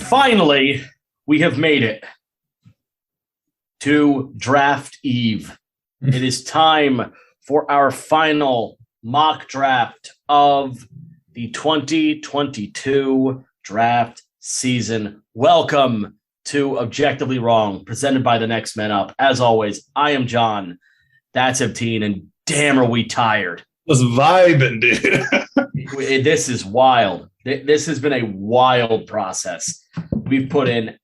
Finally, we have made it to draft eve. It is time for our final mock draft of the 2022 draft season. Welcome to Objectively Wrong, presented by The Next Men Up. As always, I am John. That's Ebteen, and damn, are we tired. Was vibing, dude. This is wild. This has been a wild process. We've put in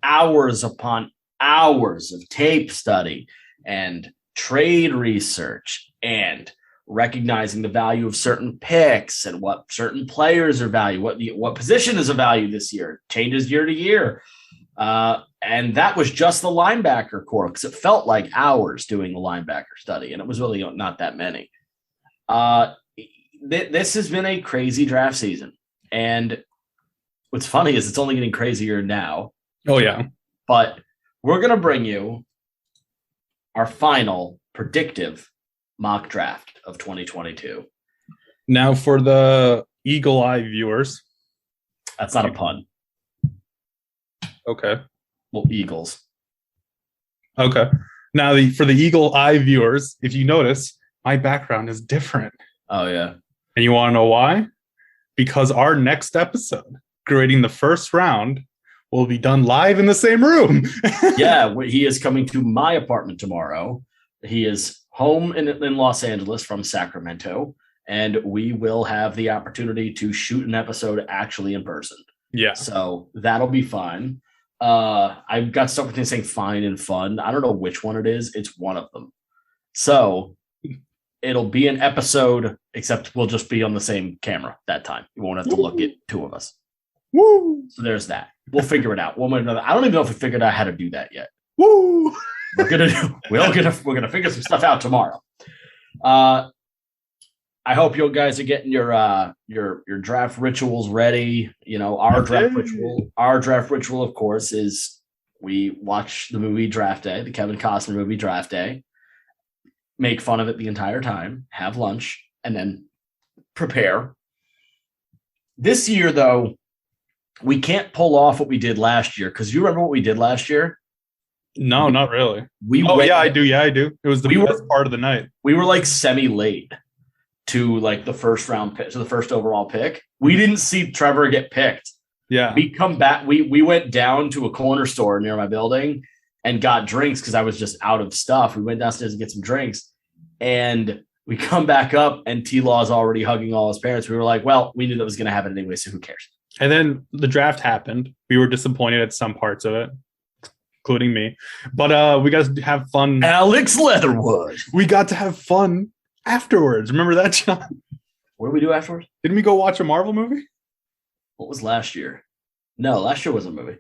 hours upon hours of tape study and trade research and recognizing the value of certain picks and what certain players are valued, what position is a value this year, changes year to year. And that was just the linebacker core, because it felt like hours doing the linebacker study, and it was really not that many. This has been a crazy draft season. And what's funny is it's only getting crazier now. Oh, yeah. But we're going to bring you our final predictive mock draft of 2022. Now, for the eagle eye viewers. That's not a pun. Okay. Well, Eagles. Okay. Now, for the eagle eye viewers, if you notice, my background is different. Oh, yeah. And you want to know why? Because our next episode, grading the first round, will be done live in the same room. Yeah, he is coming to my apartment tomorrow. He is home in Los Angeles from Sacramento, and we will have the opportunity to shoot an episode actually in person. Yeah. So that'll be fun. I've got stuff with him saying fine and fun. I don't know which one it is. It's one of them. So it'll be an episode, except we'll just be on the same camera that time. You won't have to look at two of us. Woo! So there's that. We'll figure it out one way or another. I don't even know if we figured out how to do that yet. Woo! We're gonna figure some stuff out tomorrow. I hope you guys are getting your draft rituals ready. You know, our draft ritual, of course, is we watch the movie Draft Day, the Kevin Costner movie Draft Day, make fun of it the entire time, have lunch, and then prepare. This year, though, we can't pull off what we did last year, because you remember what we did last year? No, not really. I do. It was the best part of the night. We were like semi-late to like the first round pick, to the first overall pick. We didn't see Trevor get picked. Yeah. We come back. We went down to a corner store near my building and got drinks because I was just out of stuff. We went downstairs to get some drinks, and we come back up and T-Law's already hugging all his parents. We were like, well, we knew that was going to happen anyway, so who cares? And then the draft happened. We were disappointed at some parts of it, including me. But we got to have fun. Alex Leatherwood. We got to have fun afterwards. Remember that, John? What did we do afterwards? Didn't we go watch a Marvel movie? What was last year? No, last year wasn't a movie.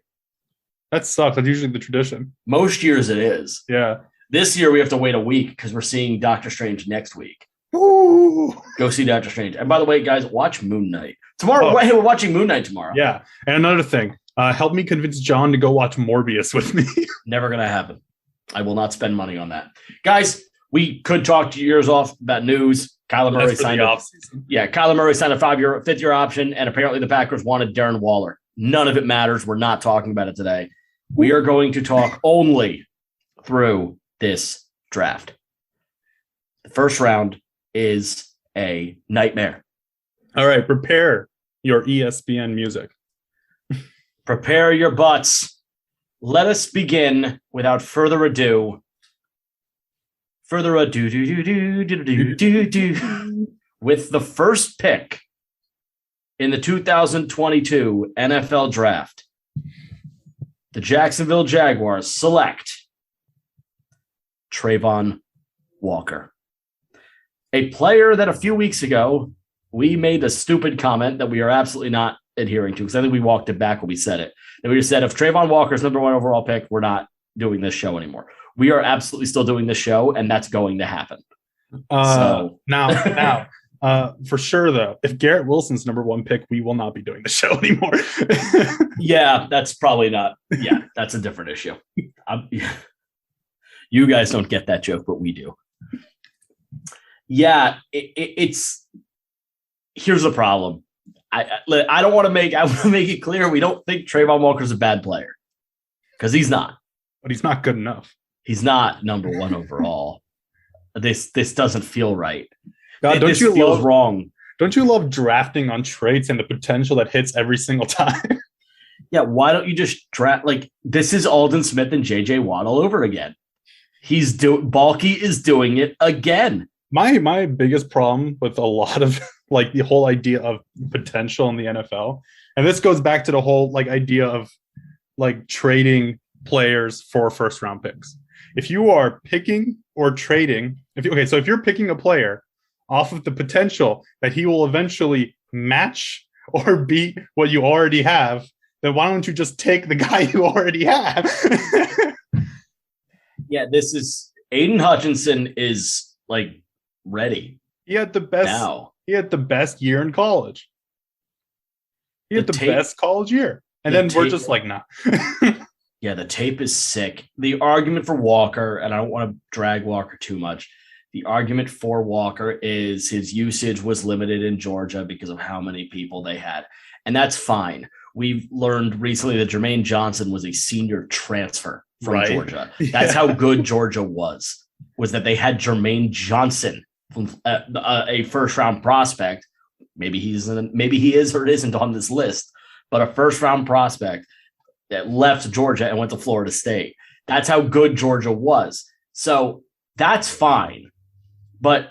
That sucks. That's usually the tradition. Most years it is. Yeah. This year we have to wait a week because we're seeing Doctor Strange next week. Ooh. Go see Doctor Strange. And by the way, guys, watch Moon Knight. Tomorrow, we're watching Moon Knight tomorrow. Yeah. And another thing, help me convince John to go watch Morbius with me. Never going to happen. I will not spend money on that. Guys, we could talk to years off about news. Kyler Murray signed Kyler Murray signed a 5-year option, and apparently the Packers wanted Darren Waller. None of it matters. We're not talking about it today. We are going to talk only through this draft. The first round is a nightmare. All right, prepare your ESPN music. Prepare your butts. Let us begin without further ado. With the first pick in the 2022 NFL Draft, the Jacksonville Jaguars select Travon Walker, a player that a few weeks ago we made a stupid comment that we are absolutely not adhering to, because I think we walked it back when we said it. And we just said, if Travon Walker's number one overall pick, we're not doing this show anymore. We are absolutely still doing this show, and that's going to happen. Now, for sure, though, if Garrett Wilson's number one pick, we will not be doing the show anymore. Yeah, that's probably not. Yeah, that's a different issue. You guys don't get that joke, but we do. Yeah, it's here's the problem. I want to make it clear we don't think Travon Walker's a bad player because he's not. But he's not good enough. He's not number one overall. This doesn't feel right. God, this feels wrong. Don't you love drafting on traits and the potential that hits every single time? Yeah, why don't you just draft like this is Aldon Smith and JJ Watt all over again? Balky is doing it again. My biggest problem with a lot of like the whole idea of potential in the NFL, and this goes back to the whole like idea of like trading players for first round picks. If you are picking or trading, if you're picking a player off of the potential that he will eventually match or beat what you already have, then why don't you just take the guy you already have? Yeah, this is Aiden Hutchinson is like ready. He had the best now. He had the best year in college. He had the best college year. And then we're just like, nah. Yeah, the tape is sick. The argument for Walker, and I don't want to drag Walker too much, the argument for Walker is his usage was limited in Georgia because of how many people they had. And that's fine. We've learned recently that Jermaine Johnson was a senior transfer from Georgia. That's how good Georgia was that they had Jermaine Johnson from a first-round prospect. Maybe he is or isn't on this list, but a first-round prospect that left Georgia and went to Florida State. That's how good Georgia was. So that's fine. But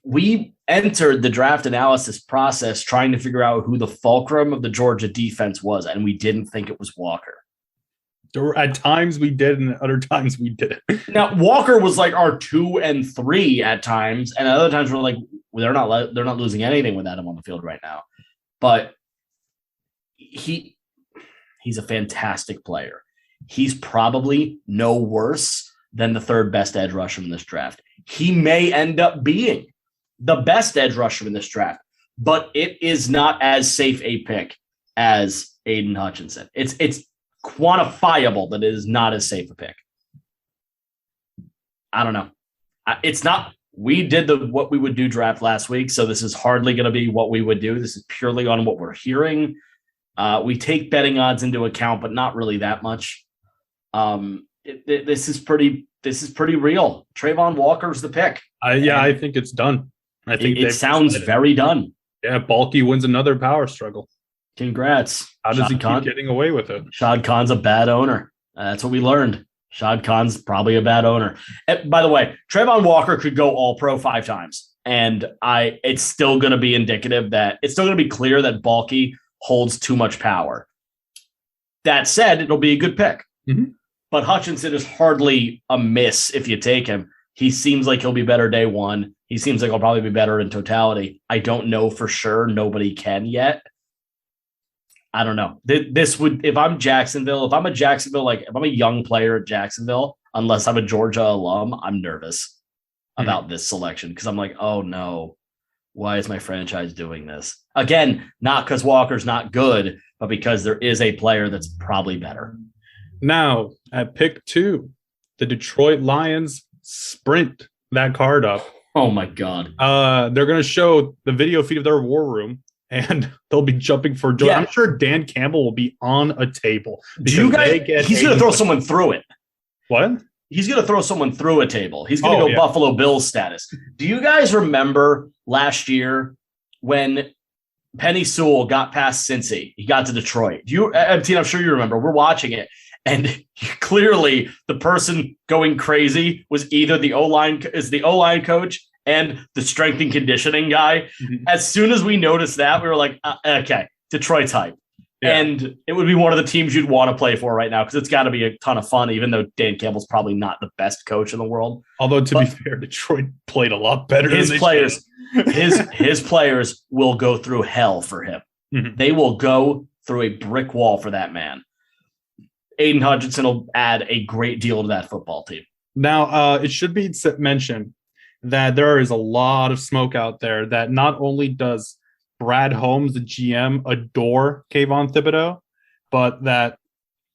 we entered the draft analysis process trying to figure out who the fulcrum of the Georgia defense was, and we didn't think it was Walker. At times we did, and at other times we didn't. Now, Walker was like our 2 and 3 at times, and at other times we're like, they're not losing anything without him on the field right now. But he's a fantastic player. He's probably no worse than the third best edge rusher in this draft. He may end up being the best edge rusher in this draft, but it is not as safe a pick as Aiden Hutchinson. It's quantifiable that it is not as safe a pick. I don't know. It's not. We did what we would do draft last week, so this is hardly going to be what we would do. This is purely on what we're hearing. We take betting odds into account, but not really that much. This is pretty real. Travon Walker's the pick. I think it's done. I think it sounds very done. Yeah, Balky wins another power struggle. Congrats. How does he keep getting away with it? Shad Khan's a bad owner. That's what we learned. Shad Khan's probably a bad owner. And by the way, Travon Walker could go all pro 5 times. And it's still going to be indicative that it's still going to be clear that Balky holds too much power. That said, it'll be a good pick. Mm-hmm. But Hutchinson is hardly a miss if you take him. He seems like he'll be better day one. He seems like he'll probably be better in totality. I don't know for sure. Nobody can yet. I don't know. This would, if I'm a Jacksonville, like if I'm a young player at Jacksonville, unless I'm a Georgia alum, I'm nervous about this selection because I'm like, oh no, why is my franchise doing this? Again, not because Walker's not good, but because there is a player that's probably better. Now, at pick 2, the Detroit Lions sprint that card up. Oh my God. They're going to show the video feed of their war room. And they'll be jumping for joy. Yeah. I'm sure Dan Campbell will be on a table. He's going to throw someone through it. What? He's going to throw someone through a table. He's going to go Buffalo Bills status. Do you guys remember last year when Penny Sewell got past Cincy? He got to Detroit. I'm sure you remember. We're watching it. And clearly the person going crazy was either the O-line coach and the strength and conditioning guy. Mm-hmm. As soon as we noticed that, we were like, okay, Detroit's hype. Yeah. And it would be one of the teams you'd want to play for right now because it's got to be a ton of fun, even though Dan Campbell's probably not the best coach in the world. Although, to be fair, Detroit played a lot better his than players. His players will go through hell for him. Mm-hmm. They will go through a brick wall for that man. Aiden Hutchinson will add a great deal to that football team. Now, it should be mentioned that there is a lot of smoke out there that not only does Brad Holmes, the GM, adore Kayvon Thibodeaux, but that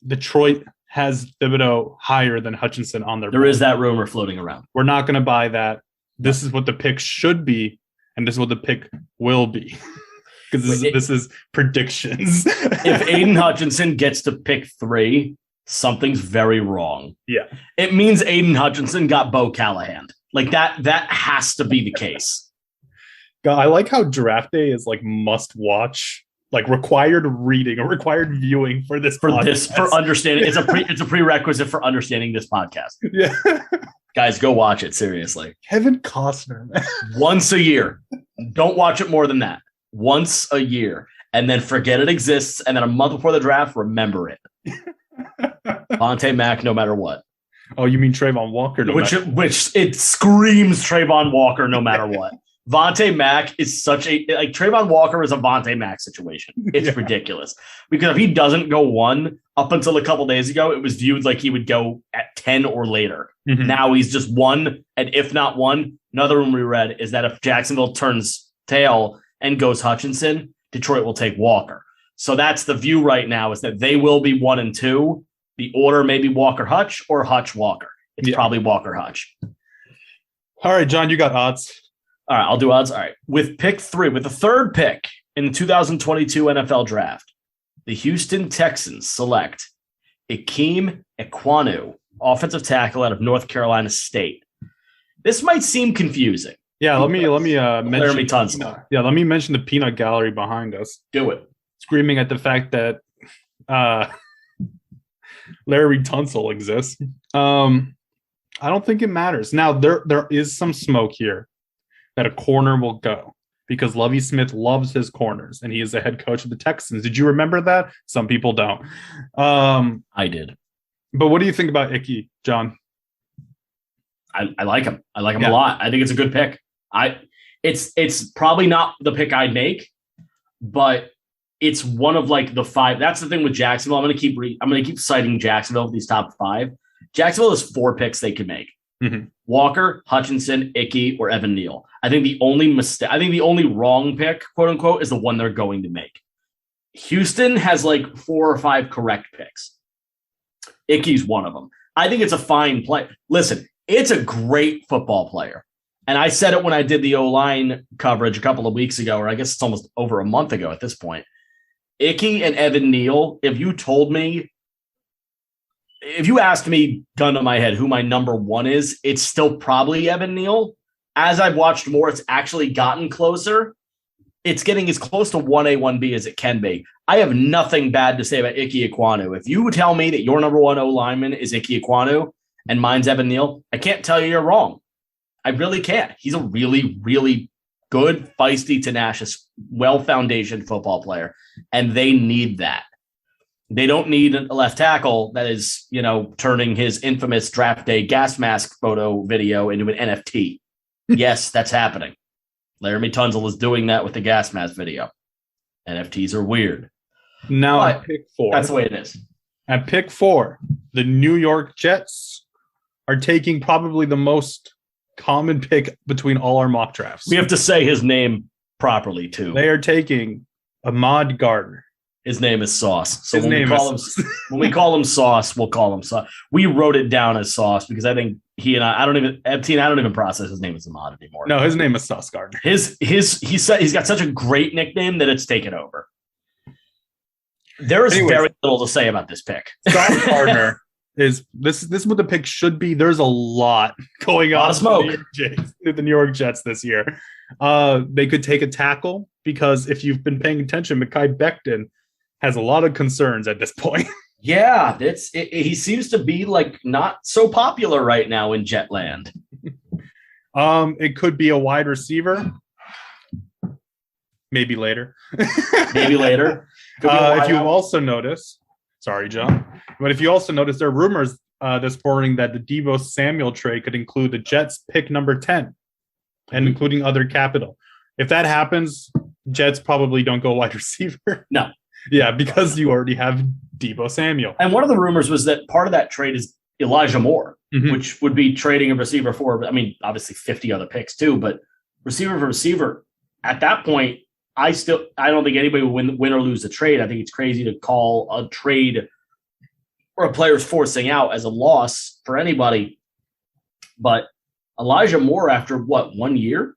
Detroit has Thibodeaux higher than Hutchinson on their There board. is that rumor floating around. We're not going to buy that. This is what the pick should be, and this is what the pick will be. Because this is predictions. If Aiden Hutchinson gets to pick 3, something's very wrong. Yeah. It means Aiden Hutchinson got Bo Callahan. Like that has to be the case. God, I like how draft day is like must watch, like required reading or required viewing for this For podcast. for understanding. It's a prerequisite for understanding this podcast. Yeah. Guys, go watch it, seriously. Kevin Costner, man. Once a year. Don't watch it more than that. Once a year. And then forget it exists. And then a month before the draft, remember it. Vontae Mack, no matter what. Oh, you mean Travon Walker? Which it screams Travon Walker no matter what. Vontae Mack is such a like Travon Walker is a Vontae Mack situation. It's ridiculous because if he doesn't go 1 up until a couple days ago, it was viewed like he would go at 10 or later. Mhm. Now he's just 1, and if not 1, another one we read is that if Jacksonville turns tail and goes Hutchinson, Detroit will take Walker. So that's the view right now is that they will be 1 and 2. The order may be Walker Hutch or Hutch Walker. It's probably Walker Hutch. All right, John, you got odds. All right, I'll do odds. All right. With pick 3, with the 3rd pick in the 2022 NFL draft, the Houston Texans select Ikem Ekwanu, offensive tackle out of North Carolina State. This might seem confusing. Yeah, let me Laramie Tunsil. Yeah, let me mention the peanut gallery behind us. Do it. Screaming at the fact that Larry Tunsil exists. I don't think it matters. Now there is some smoke here that a corner will go because Lovie Smith loves his corners and he is the head coach of the Texans. Did you remember that? Some people don't. I did. But what do you think about Icky, John? I like him. I like him a lot. I think it's a good pick. It's probably not the pick I'd make, but it's one of like the 5. That's the thing with Jacksonville. I'm going to keep citing Jacksonville for these top 5. Jacksonville has 4 picks they can make. Mm-hmm. Walker, Hutchinson, Icky, or Evan Neal. I think the only wrong pick, quote unquote, is the one they're going to make. Houston has like 4 or 5 correct picks. Icky's one of them. I think it's a fine play. Listen, it's a great football player. And I said it when I did the O-line coverage a couple of weeks ago, or I guess it's almost over a month ago at this point. Icky and Evan Neal, if you asked me, gun to my head, who my number 1 is, it's still probably Evan Neal. As I've watched more, it's actually gotten closer. It's getting as close to 1A, 1B as it can be. I have nothing bad to say about Ike Ekwanu. If you tell me that your number 1 O-lineman is Ike Ekwanu and mine's Evan Neal, I can't tell you you're wrong. I really can't. He's a really, really good, feisty, tenacious, well-foundation football player, and they need that. They don't need a left tackle that is, turning his infamous draft day gas mask photo video into an NFT. Yes, that's happening. Laramie Tunsil is doing that with the gas mask video. NFTs are weird. Now at pick 4. That's the way it is. At pick 4, the New York Jets are taking probably the most common pick between all our mock drafts. We have to say his name properly, too. They are taking Ahmad Gardner. His name is Sauce. So when we call him Sauce, we'll call him Sauce. We wrote it down as Sauce because I think he and I don't even process his name as Ahmad anymore. No, his name is Sauce Gardner. He's got such a great nickname that it's taken over. There is very little to say about this pick. Sauce Gardner is this is what the pick should be. There's a lot going on with the New York Jets this year. They could take a tackle because if you've been paying attention, Mekhi Becton has a lot of concerns at this point. Yeah, he seems to be like not so popular right now in Jetland. It could be a wide receiver. Maybe later. If you also notice, sorry, John, but if you also notice, there are rumors this morning that the Deebo Samuel trade could include the Jets pick number 10 and including other capital. If that happens, Jets probably don't go wide receiver. No. Yeah, because you already have Deebo Samuel. And one of the rumors was that part of that trade is Elijah Moore, which would be trading a receiver for, obviously 50 other picks too, but receiver for receiver. At that point, I don't think anybody would win or lose the trade. I think it's crazy to call a trade or a player's forcing out as a loss for anybody. But Elijah Moore, after 1 year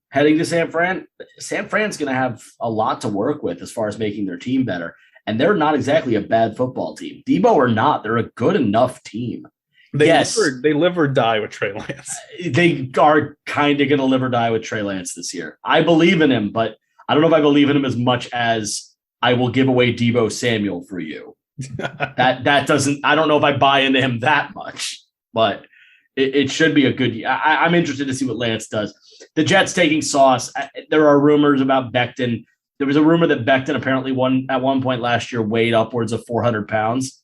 heading to San Fran's going to have a lot to work with as far as making their team better. And they're not exactly a bad football team. Debo or not, they're a good enough team. They live or die with Trey Lance. They are kind of going to live or die with Trey Lance this year. I believe in him, but I don't know if I believe in him as much as I will give away Debo Samuel for you. that doesn't. I don't know if I buy into him that much, but it should be a good year. I'm interested to see what Lance does. The Jets taking Sauce. There are rumors about Becton. There was a rumor that Becton apparently at one point last year weighed upwards of 400 pounds.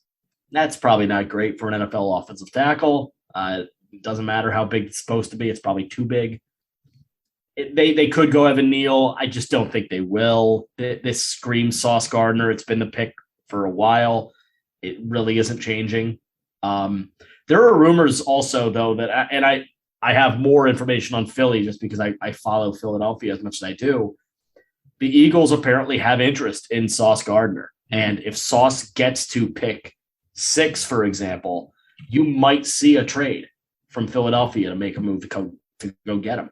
That's probably not great for an NFL offensive tackle. It doesn't matter how big it's supposed to be. It's probably too big. They could go Evan Neal. I just don't think they will. This screams Sauce Gardner. It's been the pick for a while. It really isn't changing. There are rumors also, though, that I have more information on Philly just because I follow Philadelphia as much as I do. The Eagles apparently have interest in Sauce Gardner. And if Sauce gets to pick 6, for example, you might see a trade from Philadelphia to make a move to go get him.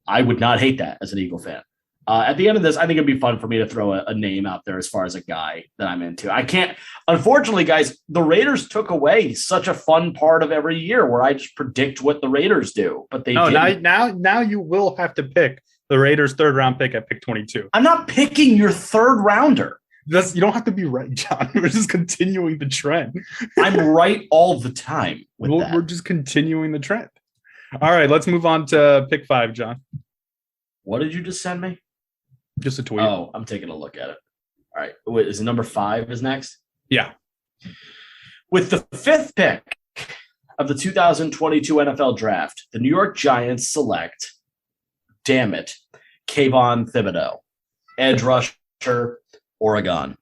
I would not hate that as an Eagle fan. At the end of this, I think it'd be fun for me to throw a name out there as far as a guy that I'm into. I can't, unfortunately, guys, the Raiders took away such a fun part of every year where I just predict what the Raiders do, but they didn't. Now you will have to pick the Raiders' 3rd round pick at pick 22. I'm not picking your 3rd rounder. You don't have to be right, John. We're just continuing the trend. I'm right all the time with that. We're just continuing the trend. All right, let's move on to pick 5, John. What did you just send me? Just a tweet. Oh, I'm taking a look at it. All right. Wait, is it number 5 is next? Yeah. With the 5th pick of the 2022 NFL Draft, the New York Giants select, damn it, Kayvon Thibodeaux, edge rusher, Oregon.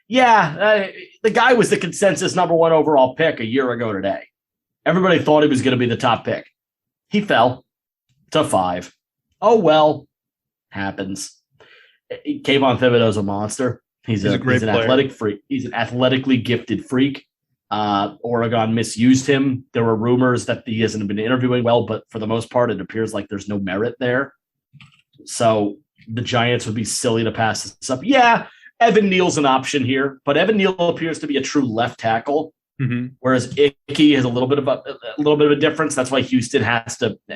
Yeah, the guy was the consensus number 1 overall pick a year ago today. Everybody thought he was going to be the top pick. He fell to 5. Oh, well, happens. Kayvon Thibodeaux is a monster. He's an athletic freak. He's an athletically gifted freak. Oregon misused him. There were rumors that he hasn't been interviewing well, but for the most part, it appears like there's no merit there. So the Giants would be silly to pass this up. Yeah, Evan Neal's an option here, but Evan Neal appears to be a true left tackle, whereas Ikem has a little bit of a difference. That's why Houston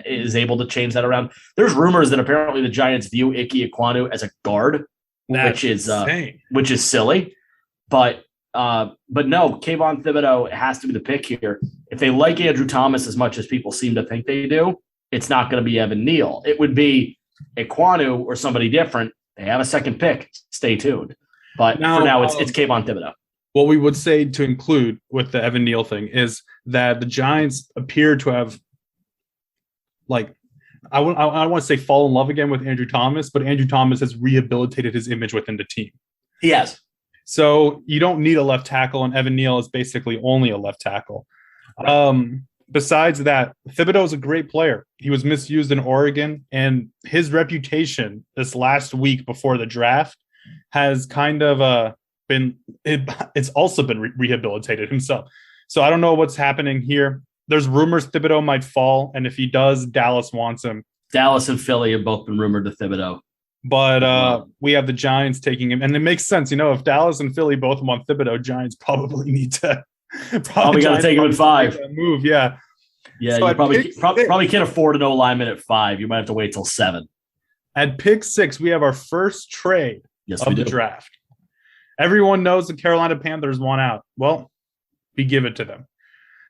is able to change that around. There's rumors that apparently the Giants view Ekwanu as a guard, which is silly. But no, Kayvon Thibodeaux has to be the pick here. If they like Andrew Thomas as much as people seem to think they do, it's not going to be Evan Neal. It would be Ekwanu or somebody different. They have a 2nd pick. Stay tuned. But for now, it's Kayvon Thibodeaux. What we would say to include with the Evan Neal thing is that the Giants appear to have, I want to say fall in love again with Andrew Thomas, but Andrew Thomas has rehabilitated his image within the team. He has. So you don't need a left tackle, and Evan Neal is basically only a left tackle. Right. Besides that, Thibodeaux is a great player. He was misused in Oregon, and his reputation this last week before the draft has kind of it's also been rehabilitated himself. So I don't know what's happening here. There's rumors Thibodeaux might fall, and if he does, Dallas wants him. Dallas and Philly have both been rumored to Thibodeaux. But we have the Giants taking him, and it makes sense. If Dallas and Philly both want Thibodeaux, Giants probably need to probably got to take him at 5. Move, yeah. Yeah, so you probably can't afford an O-lineman at 5. You might have to wait till 7. At pick 6, we have our first trade of the draft. Everyone knows the Carolina Panthers want out. Well, we give it to them.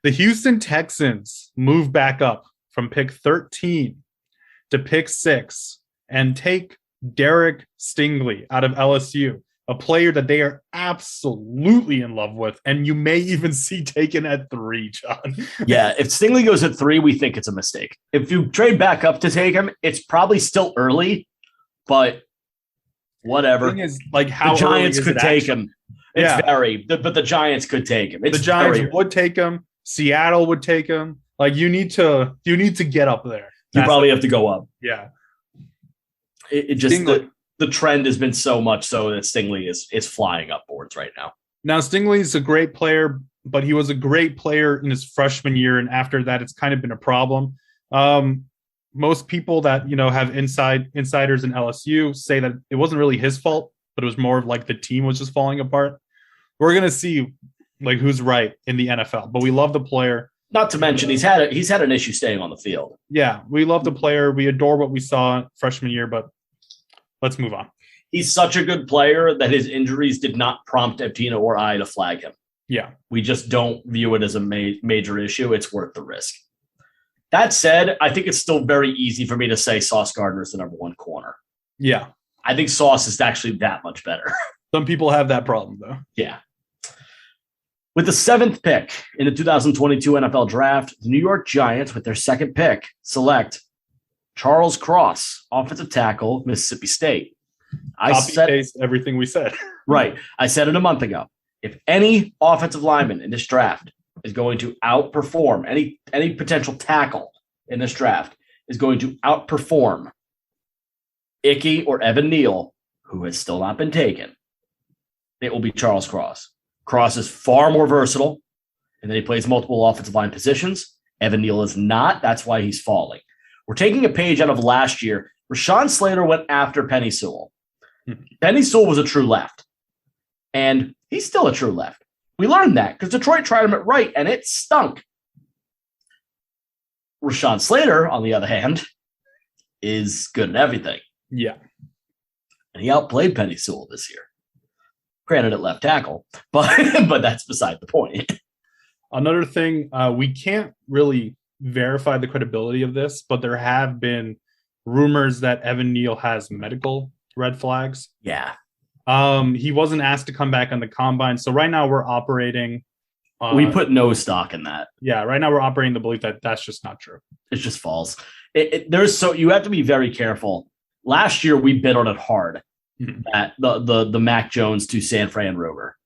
The Houston Texans move back up from pick 13 to pick 6 and take Derek Stingley out of LSU, a player that they are absolutely in love with, and you may even see taken at 3, John. Yeah, if Stingley goes at 3, we think it's a mistake. If you trade back up to take him, it's probably still early, but whatever. The thing is, how the Giants could take him. But the Giants could take him. The Giants would take him. Seattle would take him. You need to get up there. You probably have to go up. Yeah. It just the trend has been so much so that Stingley is flying up boards right now. Now, Stingley is a great player, but he was a great player in his freshman year, and after that, it's kind of been a problem. Most people that have insiders in LSU say that it wasn't really his fault, but it was more of like the team was just falling apart. We're gonna see like who's right in the NFL, but we love the player. Not to mention he's had an issue staying on the field. Yeah, we love the player. We adore what we saw freshman year, but let's move on. He's such a good player that his injuries did not prompt Eptina or I to flag him. Yeah. We just don't view it as a major issue. It's worth the risk. That said, I think it's still very easy for me to say Sauce Gardner is the number one corner. Yeah. I think Sauce is actually that much better. Some people have that problem, though. Yeah. With the 7th pick in the 2022 NFL Draft, the New York Giants, with their 2nd pick, select Charles Cross, offensive tackle, Mississippi State. Paste everything we said. Right. I said it a month ago. If any offensive lineman in this draft is going to outperform any potential tackle in this draft is going to outperform Icky or Evan Neal, who has still not been taken, it will be Charles Cross. Cross is far more versatile, and then he plays multiple offensive line positions. Evan Neal is not. That's why he's falling. We're taking a page out of last year. Rashawn Slater went after Penei Sewell. Penei Sewell was a true left, and he's still a true left. We learned that because Detroit tried him at right, and it stunk. Rashawn Slater, on the other hand, is good at everything. Yeah. And he outplayed Penei Sewell this year. Granted at left tackle, but that's beside the point. Another thing, we can't really verify the credibility of this, but there have been rumors that Evan Neal has medical red flags. Yeah. He wasn't asked to come back on the combine. So right now we're operating. We put no stock in that. Yeah. Right now we're operating the belief that that's just not true. It's just false. You have to be very careful. Last year we bid on it hard at the Mac Jones to San Fran rover.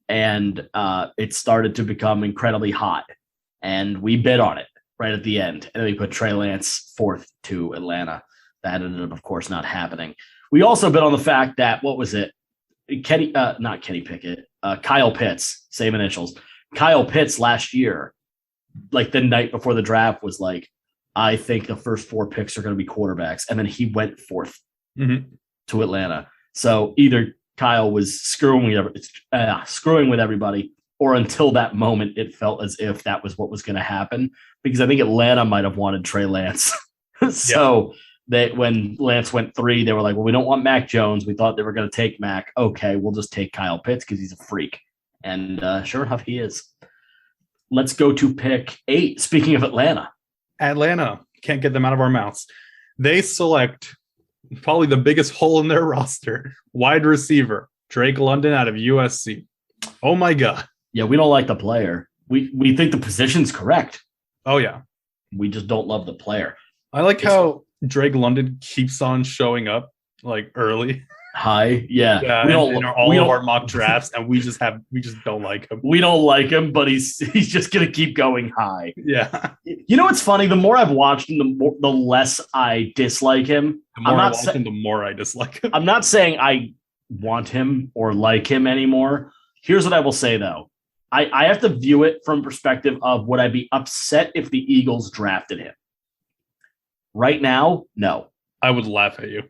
And it started to become incredibly hot. And we bid on it right at the end. And then we put Trey Lance 4th to Atlanta. That ended up, of course, not happening. We also bid on the fact that, what was it? Not Kenny Pickett, Kyle Pitts, same initials. Kyle Pitts last year, like the night before the draft, was like, I think the first 4 picks are going to be quarterbacks. And then he went 4th to Atlanta. So either Kyle was screwing with everybody, or until that moment, it felt as if that was what was going to happen, because I think Atlanta might have wanted Trey Lance. So when Lance went 3, they were like, well, we don't want Mac Jones. We thought they were going to take Mac. Okay, we'll just take Kyle Pitts because he's a freak. And sure enough, he is. Let's go to pick 8. Speaking of Atlanta. Can't get them out of our mouths. They select probably the biggest hole in their roster, wide receiver, Drake London out of USC. Oh my God. Yeah, we don't like the player. We think the position's correct. Oh yeah. We just don't love the player. I like how Drake London keeps on showing up like early. High. Yeah. We don't all of our mock drafts, and we just don't like him. We don't like him, but he's just gonna keep going high. Yeah. You know what's funny? The more I've watched him, the less I dislike him. The more I watch him, the more I dislike him. I'm not saying I want him or like him anymore. Here's what I will say though. I have to view it from perspective of, would I be upset if the Eagles drafted him? Right now, no. I would laugh at you.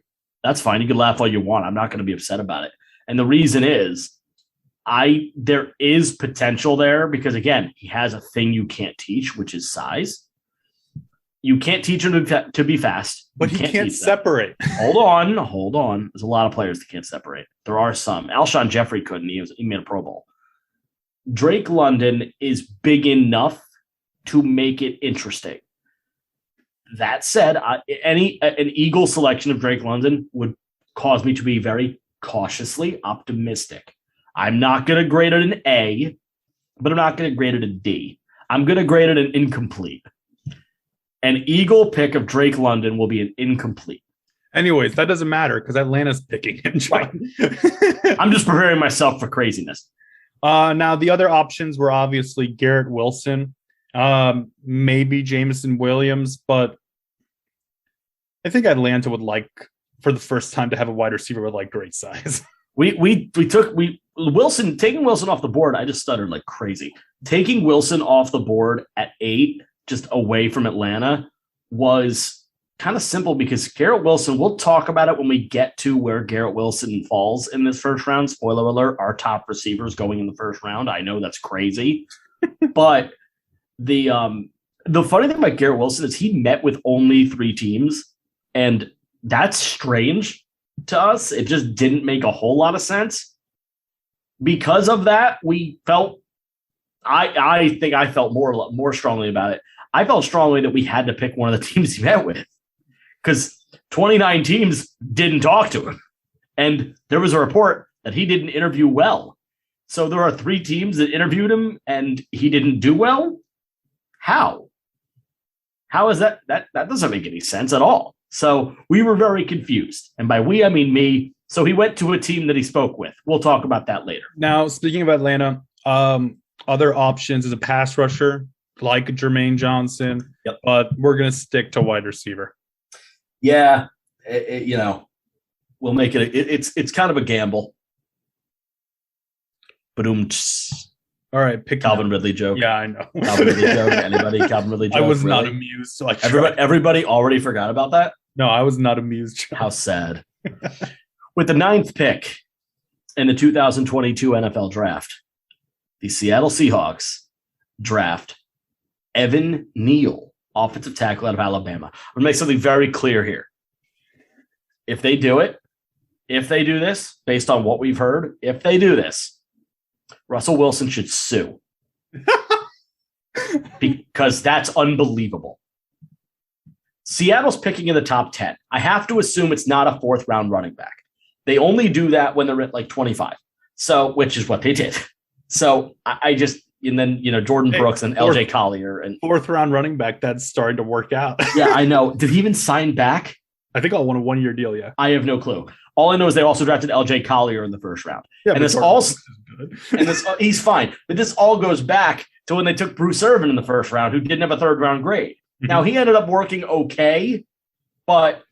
That's fine. You can laugh all you want. I'm not going to be upset about it. And the reason is, there is potential there because, again, he has a thing you can't teach, which is size. You can't teach him to be fast. But he can't separate. Hold on. There's a lot of players that can't separate. There are some. Alshon Jeffrey couldn't. He made a Pro Bowl. Drake London is big enough to make it interesting. That said, an Eagle selection of Drake London would cause me to be very cautiously optimistic. I'm not going to grade it an A, but I'm not going to grade it a D. I'm going to grade it an incomplete. An Eagle pick of Drake London will be an incomplete. Anyways, that doesn't matter because Atlanta's picking him. Right. I'm just preparing myself for craziness. Now, the other options were obviously Garrett Wilson, maybe Jameson Williams, but I think Atlanta would like, for the first time, to have a wide receiver with like great size. We taking Wilson off the board, I just stuttered like crazy. Taking Wilson off the board at 8, just away from Atlanta, was kind of simple because Garrett Wilson, we'll talk about it when we get to where Garrett Wilson falls in this first round. Spoiler alert, our top receivers going in the first round. I know that's crazy. But the funny thing about Garrett Wilson is he met with only 3 teams, and that's strange to us. It just didn't make a whole lot of sense. Because of that, we felt I think I felt more strongly about it. I felt strongly that we had to pick one of the teams he met with because 29 teams didn't talk to him. And there was a report that he didn't interview well. So there are 3 teams that interviewed him and he didn't do well. How? How is that? That doesn't make any sense at all. So we were very confused. And by we, I mean me. So he went to a team that he spoke with. We'll talk about that later. Now, speaking of Atlanta, other options is a pass rusher like Jermaine Johnson, but we're going to stick to wide receiver. Yeah, we'll make it. It's kind of a gamble. All right, pick Calvin Ridley joke. Yeah, I know. Calvin Ridley joke. Anybody? Calvin Ridley joke. I was really? not amused. So everybody already forgot about that. No, I was not amused. How sad. With the 9th pick in the 2022 NFL Draft, the Seattle Seahawks draft Evan Neal, offensive tackle out of Alabama. I'm going to make something very clear here. If they do this, based on what we've heard, if they do this, Russell Wilson should sue. Because that's unbelievable. Seattle's picking in the top 10. I have to assume it's not a 4th-round running back. They only do that when they're at like 25. So, which is what they did. So I just, and then, Jordan Brooks and LJ Collier and 4th-round running back, that's starting to work out. Yeah, I know. Did he even sign back? I think I'll want a 1-year deal. Yeah. I have no clue. All I know is they also drafted LJ Collier in the 1st round. Yeah, and he's fine. But this all goes back to when they took Bruce Irvin in the 1st round, who didn't have a 3rd-round grade. Mm-hmm. Now he ended up working okay, but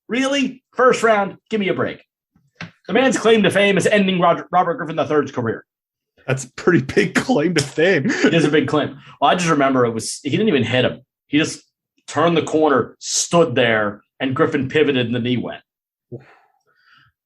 really, 1st round, give me a break. The man's claim to fame is ending Robert Griffin III's career. That's a pretty big claim to fame. It is a big claim. Well, I just remember he didn't even hit him. He just turned the corner, stood there, and Griffin pivoted and the knee went.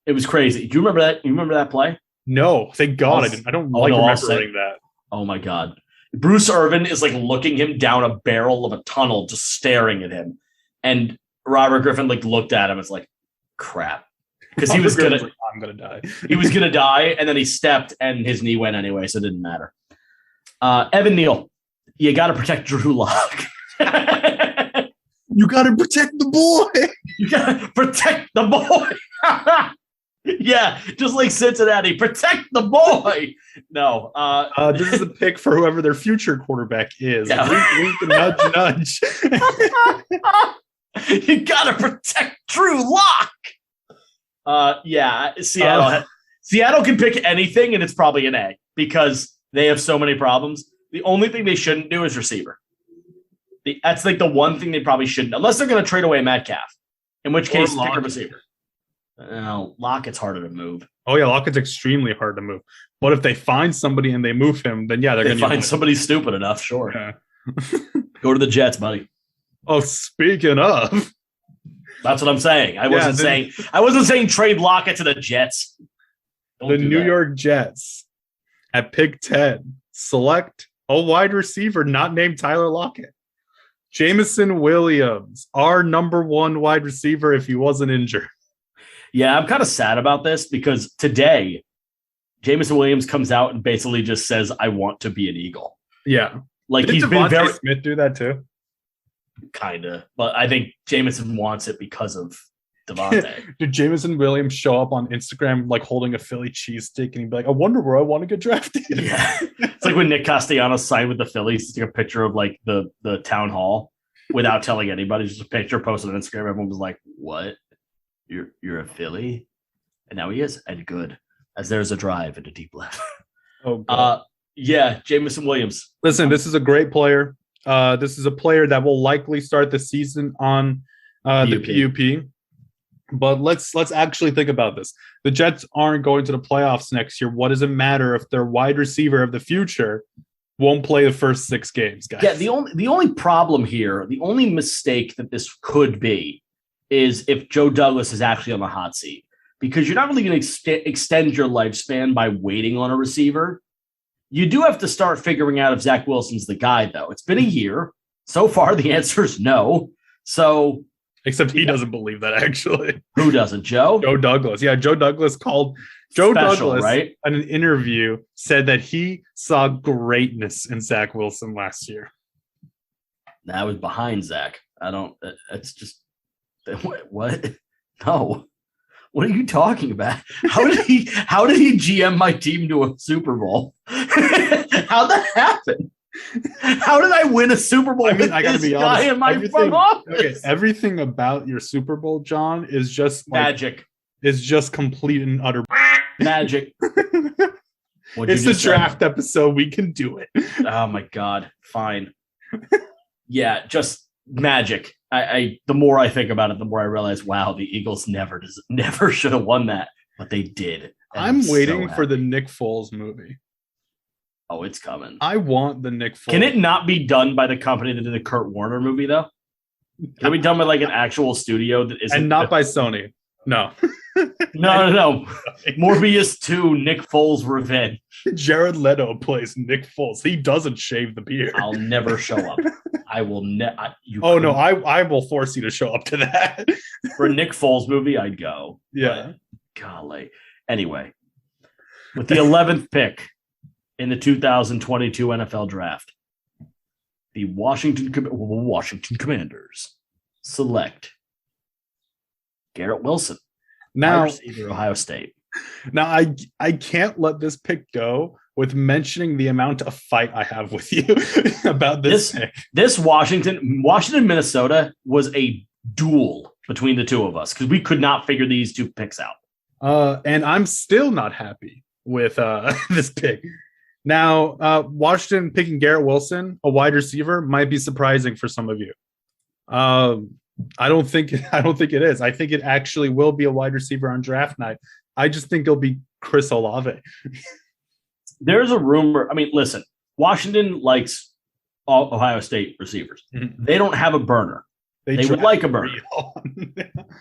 It was crazy. Do you remember that? You remember that play? No, thank God I didn't. I don't remembering that. Oh my God. Bruce Irvin is like looking him down a barrel of a tunnel, just staring at him. And Robert Griffin looked at him. It's like, crap. Because he was gonna, I'm gonna die. He was gonna die, and then he stepped, and his knee went anyway, so it didn't matter. Evan Neal, you got to protect Drew Lock. You got to protect the boy. You got to protect the boy. Yeah, just like Cincinnati, protect the boy. No, this is a pick for whoever their future quarterback is. Yeah. Wink, nudge. You got to protect Drew Lock. Seattle can pick anything, and it's probably an A because they have so many problems. The only thing they shouldn't do is receiver. That's like the one thing they probably shouldn't, unless they're going to trade away Metcalf, in which case pick a receiver. No, Lockett's harder to move. Oh yeah, Lockett's extremely hard to move. But if they find somebody and they move him, then yeah, they're going to find somebody stupid enough. Sure, yeah. Go to the Jets, buddy. Oh, speaking of. That's what I'm saying. I wasn't saying trade Lockett to the Jets. The New York Jets at pick 10 select a wide receiver not named Tyler Lockett. Jameson Williams, our number 1 wide receiver if he wasn't injured. Yeah, I'm kind of sad about this because today Jameson Williams comes out and basically just says, "I want to be an Eagle." Yeah, like he's been very Smith do that too. Kinda, but I think Jameson wants it because of Devontae. Did Jameson Williams show up on Instagram holding a Philly cheesesteak and he'd be like, "I wonder where I want to get drafted"? Yeah, it's like when Nick Castellanos signed with the Phillies. Took a picture of the town hall without telling anybody. Just a picture posted on Instagram. Everyone was like, "What? You're a Philly?" And now he is, and good as there's a drive into deep left. Oh, God. Yeah, Jameson Williams. Listen, this is a great player. This is a player that will likely start the season on the PUP. But let's actually think about this. The Jets aren't going to the playoffs next year. What does it matter if their wide receiver of the future won't play the first 6 games, guys? Yeah, the only problem here, the only mistake that this could be is if Joe Douglas is actually on the hot seat, because you're not really going to extend your lifespan by waiting on a receiver. You do have to start figuring out if Zach Wilson's the guy, though. It's been a year. So far, the answer is no. So, except he doesn't believe that, actually. Who doesn't, Joe? Joe Douglas. Yeah, Joe Douglas called Joe Special, Douglas right? in an interview said that he saw greatness in Zach Wilson last year. That was behind Zach. It's just what? No. What are you talking about? How did he GM my team to a Super Bowl? How'd that happen? How did I win a Super Bowl? I mean, I gotta be honest. In my front office? Okay, everything about your Super Bowl, John, is just magic. Is just complete and utter magic. It's the draft episode. We can do it. Oh my God. Fine. Yeah, just magic. I the more I think about it, the more I realize, wow, the Eagles never should have won that, but they did. I'm waiting for the Nick Foles movie. Oh, it's coming. I want the Nick Foles. Can it not be done by the company that did the Kurt Warner movie, though? Can it be done by like an actual studio that isn't? And not by Sony. No. No. Morbius 2, Nick Foles Revenge. Jared Leto plays Nick Foles. He doesn't shave the beard. I'll never show up. I will never. No, I will force you to show up to that. For a Nick Foles movie, I'd go. Yeah. But, golly. Anyway, with the 11th pick in the 2022 NFL Draft, the Washington Commanders select Garrett Wilson, now receiver, Ohio State. Now, I can't let this pick go with mentioning the amount of fight I have with you about this pick. This Washington, Minnesota was a duel between the two of us because we could not figure these two picks out. And I'm still not happy with this pick. Now, Washington picking Garrett Wilson, a wide receiver, might be surprising for some of you. I don't think it is. I think it actually will be a wide receiver on draft night. I just think it'll be Chris Olave. There's a rumor. I mean, listen, Washington likes Ohio State receivers. Mm-hmm. They don't have a burner. They would like a burner.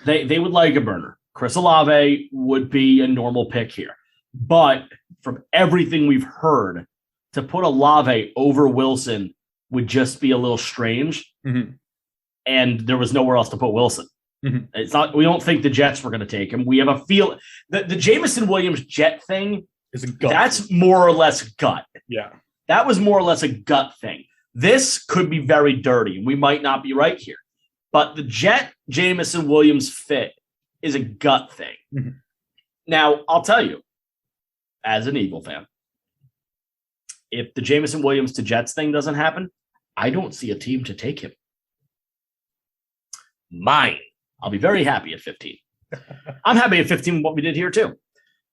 They would like a burner. Chris Olave would be a normal pick here. But from everything we've heard, to put Olave over Wilson would just be a little strange. Mm-hmm. And there was nowhere else to put Wilson. Mm-hmm. It's not. We don't think the Jets were going to take him. We have a feel that the Jameson Williams Jet thing is a gut. That's more or less gut. Yeah, that was more or less a gut thing. This could be very dirty. We might not be right here, but the Jet Jameson Williams fit is a gut thing. Mm-hmm. Now, I'll tell you, as an Eagle fan, if the Jameson Williams to Jets thing doesn't happen, I don't see a team to take him. Mine. I'll be very happy at 15. I'm happy at 15 with what we did here too.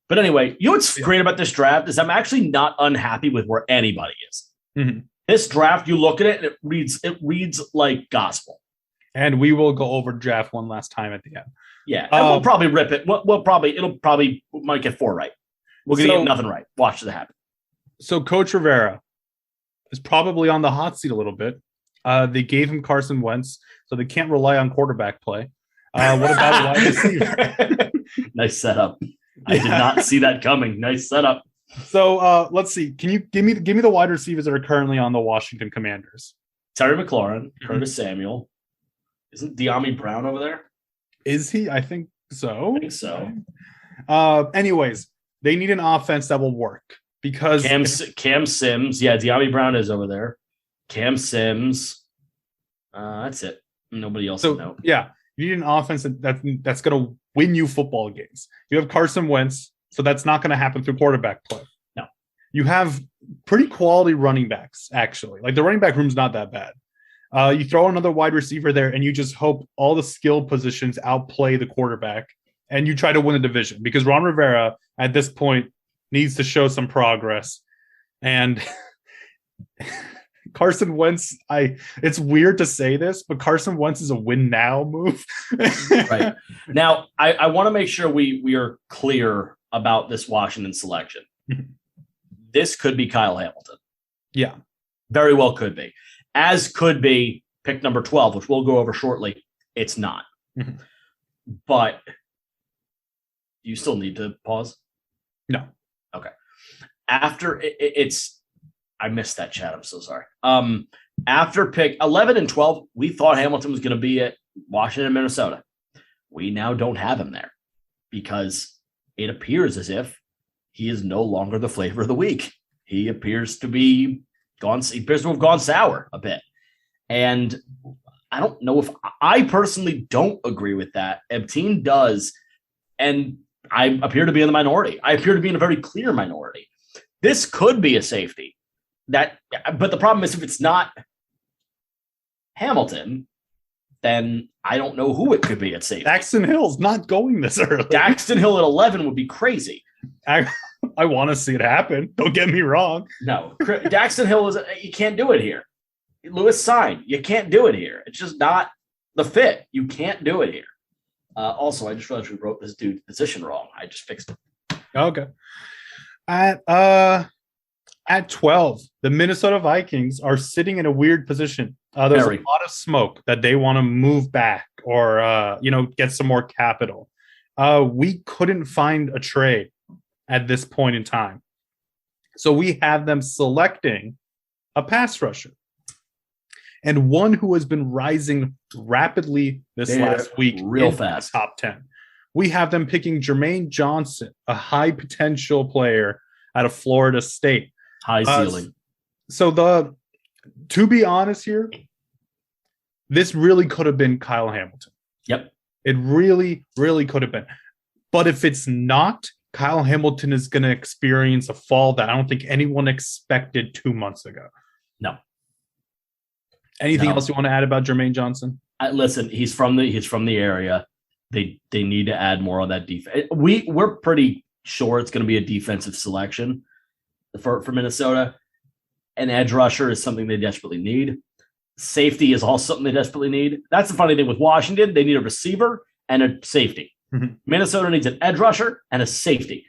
But anyway, you know what's great about this draft is I'm actually not unhappy with where anybody is. Mm-hmm. This draft, you look at it and it reads like gospel. And we will go over draft one last time at the end. Yeah, and we'll probably rip it. We might get 4 right. We're gonna get nothing right. Watch it happen. So Coach Rivera is probably on the hot seat a little bit. They gave him Carson Wentz, so they can't rely on quarterback play. What about a wide receiver? Nice setup. I did not see that coming. Nice setup. So let's see. Can you give me the wide receivers that are currently on the Washington Commanders? Terry McLaurin, Curtis Samuel. Isn't De'Ami Brown over there? Is he? I think so. I think so. Anyways, they need an offense that will work because Cam Sims. Yeah, De'Ami Brown is over there. Cam Sims. That's it. Nobody else. So yeah, you need an offense that's going to win you football games. You have Carson Wentz, so that's not going to happen through quarterback play. No. You have pretty quality running backs, actually. Like the running back room's not that bad. You throw another wide receiver there, and you just hope all the skill positions outplay the quarterback, and you try to win a division because Ron Rivera at this point needs to show some progress. And Carson Wentz, it's weird to say this, but Carson Wentz is a win now move. Right. Now, I want to make sure we are clear about this Washington selection. This could be Kyle Hamilton. Yeah. Very well could be. As could be pick number 12, which we'll go over shortly. It's not. But you still need to pause? No. Okay. After it's I missed that chat. I'm so sorry. After pick 11 and 12, we thought Hamilton was going to be at Washington, Minnesota. We now don't have him there because it appears as if he is no longer the flavor of the week. He appears to be gone. He appears to have gone sour a bit. And I don't know if I personally don't agree with that. Ebteen does. And I appear to be in the minority. I appear to be in a very clear minority. This could be a safety. But the problem is if it's not Hamilton, then I don't know who it could be at safety. Daxton Hill's not going this early. Daxton Hill at 11 would be crazy. I want to see it happen. Don't get me wrong. No, Daxton Hill you can't do it here. Lewis Sign, you can't do it here. It's just not the fit. You can't do it here. Also, I just realized we wrote this dude's position wrong. I just fixed it. Okay. At 12, the Minnesota Vikings are sitting in a weird position. There's a lot of smoke that they want to move back or, get some more capital. We couldn't find a trade at this point in time. So we have them selecting a pass rusher. And one who has been rising rapidly this last week. Real fast. Top 10. We have them picking Jermaine Johnson, a high potential player out of Florida State. High ceiling. To be honest here, this really could have been Kyle Hamilton. Yep. It really, really could have been. But if it's not, Kyle Hamilton is going to experience a fall that I don't think anyone expected 2 months ago. No. Anything else you want to add about Jermaine Johnson? Listen, he's from the area. They need to add more on that defense. We're pretty sure it's going to be a defensive selection for Minnesota. An edge rusher is something they desperately need. Safety is also something they desperately need. That's the funny thing with Washington. They need a receiver and a safety. Mm-hmm. Minnesota needs an edge rusher and a safety.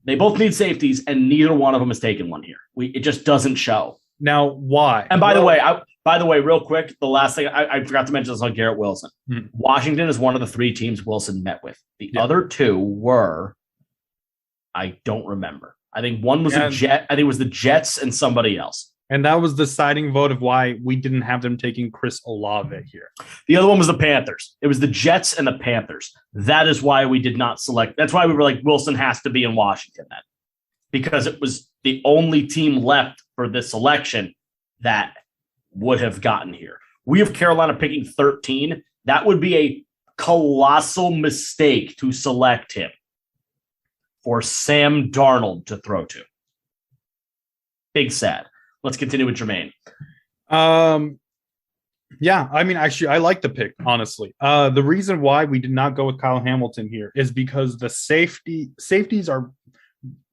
They both need safeties, and neither one of them has taken one here. It just doesn't show. Now, why? And by the way, real quick, the last thing I forgot to mention this on Garrett Wilson. Mm-hmm. Washington is one of the 3 teams Wilson met with. The other 2 were, I don't remember. I think one was a Jet. I think it was the Jets and somebody else. And that was the deciding vote of why we didn't have them taking Chris Olave here. The other one was the Panthers. It was the Jets and the Panthers. That is why we did not select. That's why we were like, Wilson has to be in Washington then. Because it was the only team left for this selection that would have gotten here. We have Carolina picking 13. That would be a colossal mistake to select him for Sam Darnold to throw to. Big sad. Let's continue with Jermaine. Yeah, I mean, actually, I like the pick, honestly. The reason why we did not go with Kyle Hamilton here is because the safeties are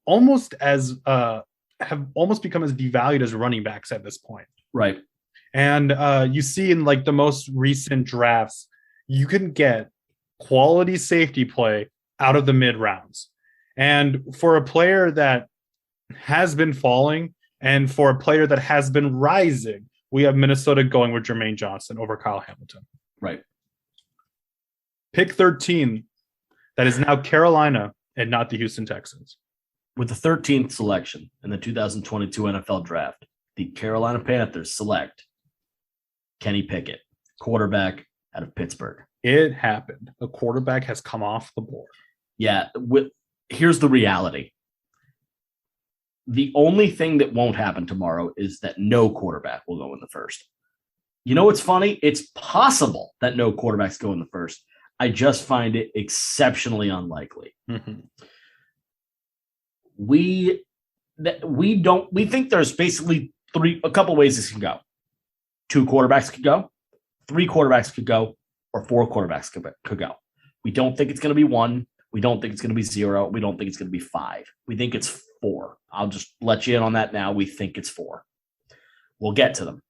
almost have almost become as devalued as running backs at this point. Right. And you see in like the most recent drafts, you can get quality safety play out of the mid rounds. And for a player that has been falling and for a player that has been rising, we have Minnesota going with Jermaine Johnson over Kyle Hamilton. Right. Pick 13. That is now Carolina and not the Houston Texans. With the 13th selection in the 2022 NFL Draft, the Carolina Panthers select Kenny Pickett, quarterback out of Pittsburgh. It happened. A quarterback has come off the board. Yeah. Here's the reality. The only thing that won't happen tomorrow is that no quarterback will go in the first. You know what's funny? It's possible that no quarterbacks go in the first. I just find it exceptionally unlikely. Mm-hmm. We think there's basically a couple ways this can go. 2 quarterbacks could go, 3 quarterbacks could go, or 4 quarterbacks could go. We don't think it's going to be 1. We don't think it's going to be 0. We don't think it's going to be 5. We think it's 4. I'll just let you in on that now. We think it's 4. We'll get to them.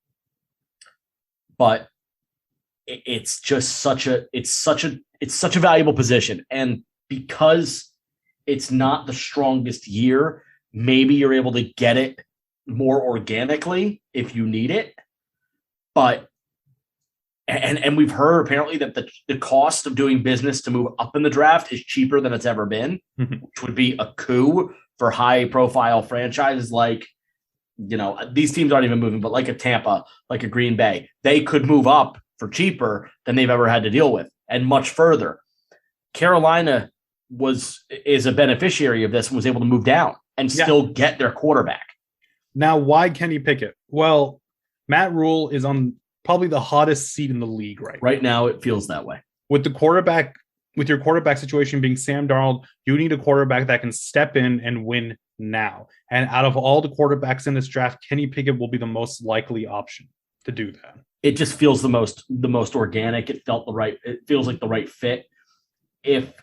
but it's just such a valuable position. And because it's not the strongest year, maybe you're able to get it more organically if you need it. But and we've heard apparently that the cost of doing business to move up in the draft is cheaper than it's ever been, which would be a coup for high profile franchises like, these teams aren't even moving, but like a Tampa, like a Green Bay, they could move up for cheaper than they've ever had to deal with, and much further. Carolina is a beneficiary of this and was able to move down and still get their quarterback. Now, why Kenny Pickett? Well, Matt Rule is on probably the hottest seat in the league right now. It feels that way. With your quarterback situation being Sam Darnold, you need a quarterback that can step in and win now. And out of all the quarterbacks in this draft, Kenny Pickett will be the most likely option to do that. It just feels the most organic. It feels like the right fit. If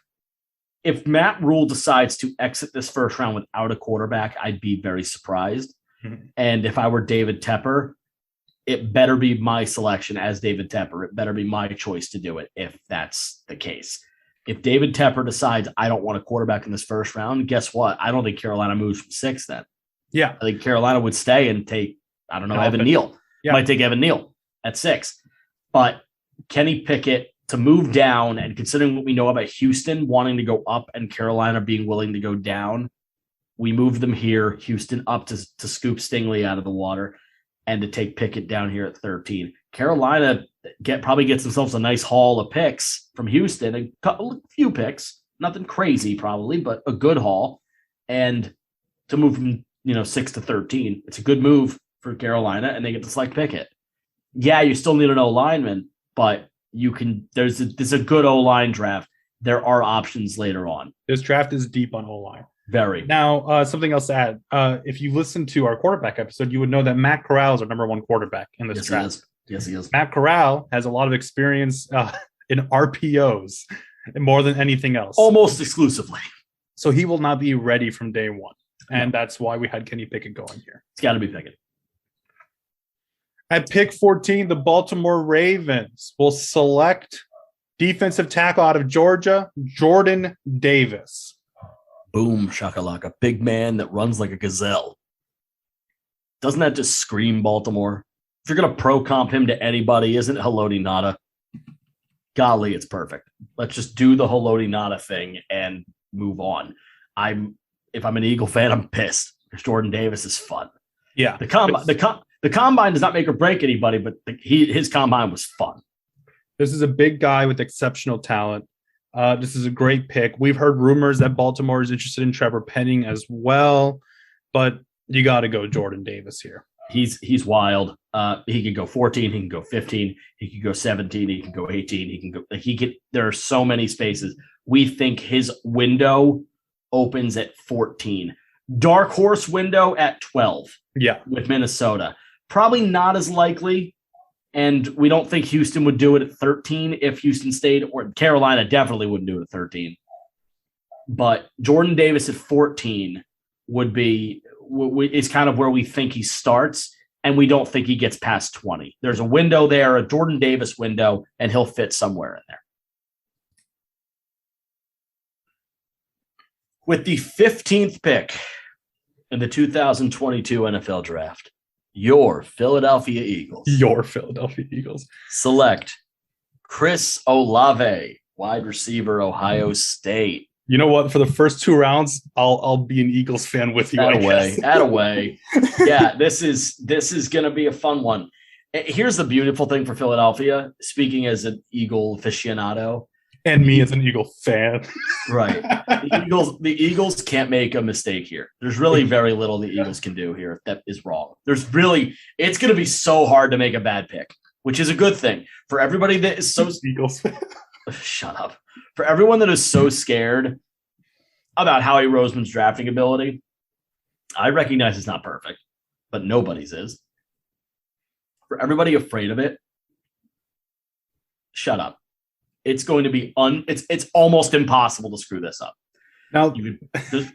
Matt Rule decides to exit this first round without a quarterback, I'd be very surprised. Mm-hmm. And if I were David Tepper, it better be my selection as David Tepper. It better be my choice to do it if that's the case. If David Tepper decides I don't want a quarterback in this first round, guess what? I don't think Carolina moves from 6 then. Yeah. I think Carolina would stay and take, Evan Neal. Yeah. Might take Evan Neal at 6. But Kenny Pickett to move down, and considering what we know about Houston wanting to go up and Carolina being willing to go down, we move them here, Houston up to scoop Stingley out of the water and to take Pickett down here at 13. Carolina probably gets themselves a nice haul of picks from Houston, a few picks, nothing crazy probably, but a good haul. And to move from 6 to 13, it's a good move for Carolina, and they get to select Pickett. Yeah, you still need an O-lineman, but there's a good O-line draft. There are options later on. This draft is deep on O-line. Very. Now, something else to add. If you listen to our quarterback episode, you would know that Matt Corral is our number 1 quarterback in this draft. Yes, he is. Matt Corral has a lot of experience in RPOs more than anything else. Almost exclusively. So he will not be ready from day one. And that's why we had Kenny Pickett going here. It's got to be Pickett. At pick 14, the Baltimore Ravens will select defensive tackle out of Georgia, Jordan Davis. Boom, shakalaka. Big man that runs like a gazelle. Doesn't that just scream Baltimore? If you're going to pro comp him to anybody, isn't Haloti Ngata? Golly, it's perfect. Let's just do the Haloti Ngata thing and move on. If I'm an Eagle fan, I'm pissed because Jordan Davis is fun. Yeah. The combine does not make or break anybody, but his combine was fun. This is a big guy with exceptional talent. This is a great pick. We've heard rumors that Baltimore is interested in Trevor Penning as well, but you got to go Jordan Davis here. He's wild. He could go 14. He can go 15. He could go 17. He can go 18. He can go. There are so many spaces. We think his window opens at 14. Dark horse window at 12. Yeah, with Minnesota. Probably not as likely. And we don't think Houston would do it at 13 if Houston stayed, or Carolina definitely wouldn't do it at 13. But Jordan Davis at 14 is kind of where we think he starts, and we don't think he gets past 20. There's a window there, a Jordan Davis window, and he'll fit somewhere in there. With the 15th pick in the 2022 NFL Draft, your Philadelphia Eagles select Chris Olave, wide receiver, Ohio State. You know what? For the first 2 rounds, I'll be an Eagles fan with you. Attaway. Yeah, this is going to be a fun one. Here's the beautiful thing for Philadelphia, speaking as an Eagle aficionado. And me as an Eagle fan. Right. The Eagles can't make a mistake here. There's really very little the Eagles can do here if that is wrong. It's going to be so hard to make a bad pick, which is a good thing for everybody that is so Eagles fan. Shut up. For everyone that is so scared about Howie Roseman's drafting ability, I recognize it's not perfect, but nobody's is. For everybody afraid of it, shut up. It's going to be it's almost impossible to screw this up. Now,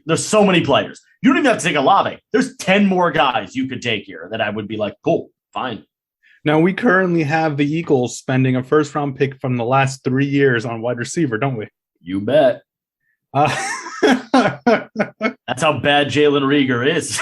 there's so many players. You don't even have to take Olave. There's 10 more guys you could take here that I would be like, cool, fine. Now, we currently have the Eagles spending a first round pick from the last 3 years on wide receiver, don't we? You bet. Uh, That's how bad Jalen Reagor is.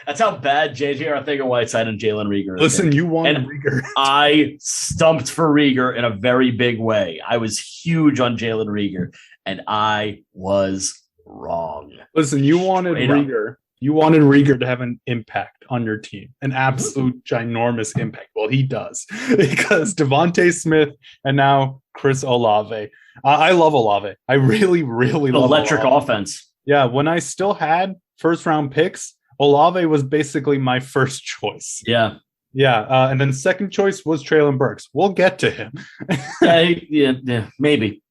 That's how bad J.J. Arcega-Whiteside and Jalen Reagor is. Listen, you wanted Reagor. I stumped for Reagor in a very big way. I was huge on Jalen Reagor, and I was wrong. Listen, you wanted Reagor. You wanted Reagor to have an impact on your team, an absolute ginormous impact. Well, he does, because Devontae Smith and now Chris Olave. I love Olave. I really, really love electric Olave. Offense. Yeah, when I still had first round picks, Olave was basically my first choice. Yeah. Yeah, and then second choice was Treylon Burks. We'll get to him. yeah, maybe.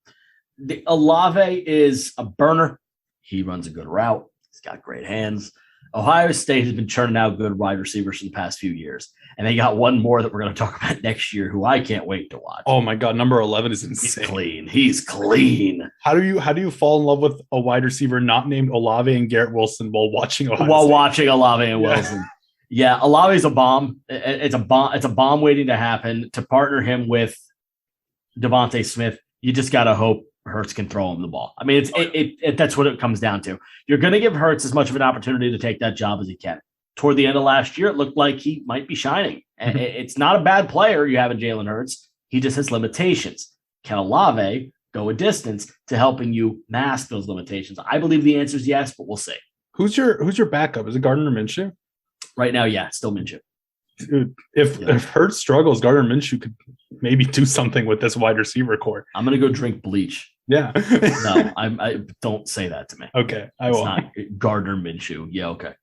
Olave is a burner. He runs a good route. He's got great hands. Ohio State has been churning out good wide receivers for the past few years. And they got one more that we're going to talk about next year who I can't wait to watch. Oh my God, number 11 is insane. He's clean. How do you fall in love with a wide receiver not named Olave and Garrett Wilson while watching Ohio State? Watching Olave and Wilson. Yeah, Olave's a bomb. It's a bomb. It's a bomb waiting to happen. To partner him with Devontae Smith, you just got to hope Hurts can throw him the ball. I mean, that's what it comes down to. You're going to give Hurts as much of an opportunity to take that job as he can. Toward the end of last year, it looked like he might be shining. And it's not a bad player you have in Jalen Hurts. He just has limitations. Can Olave go a distance to helping you mask those limitations? I believe the answer is yes, but we'll see. Who's your backup? Is it Gardner Minshew? Right now, yeah, still Minshew. Dude, if Hurts struggles, Gardner Minshew could maybe do something with this wide receiver core. I'm gonna go drink bleach. Yeah. No, I don't say that to me. Okay, I will. Not Gardner Minshew. Yeah, okay.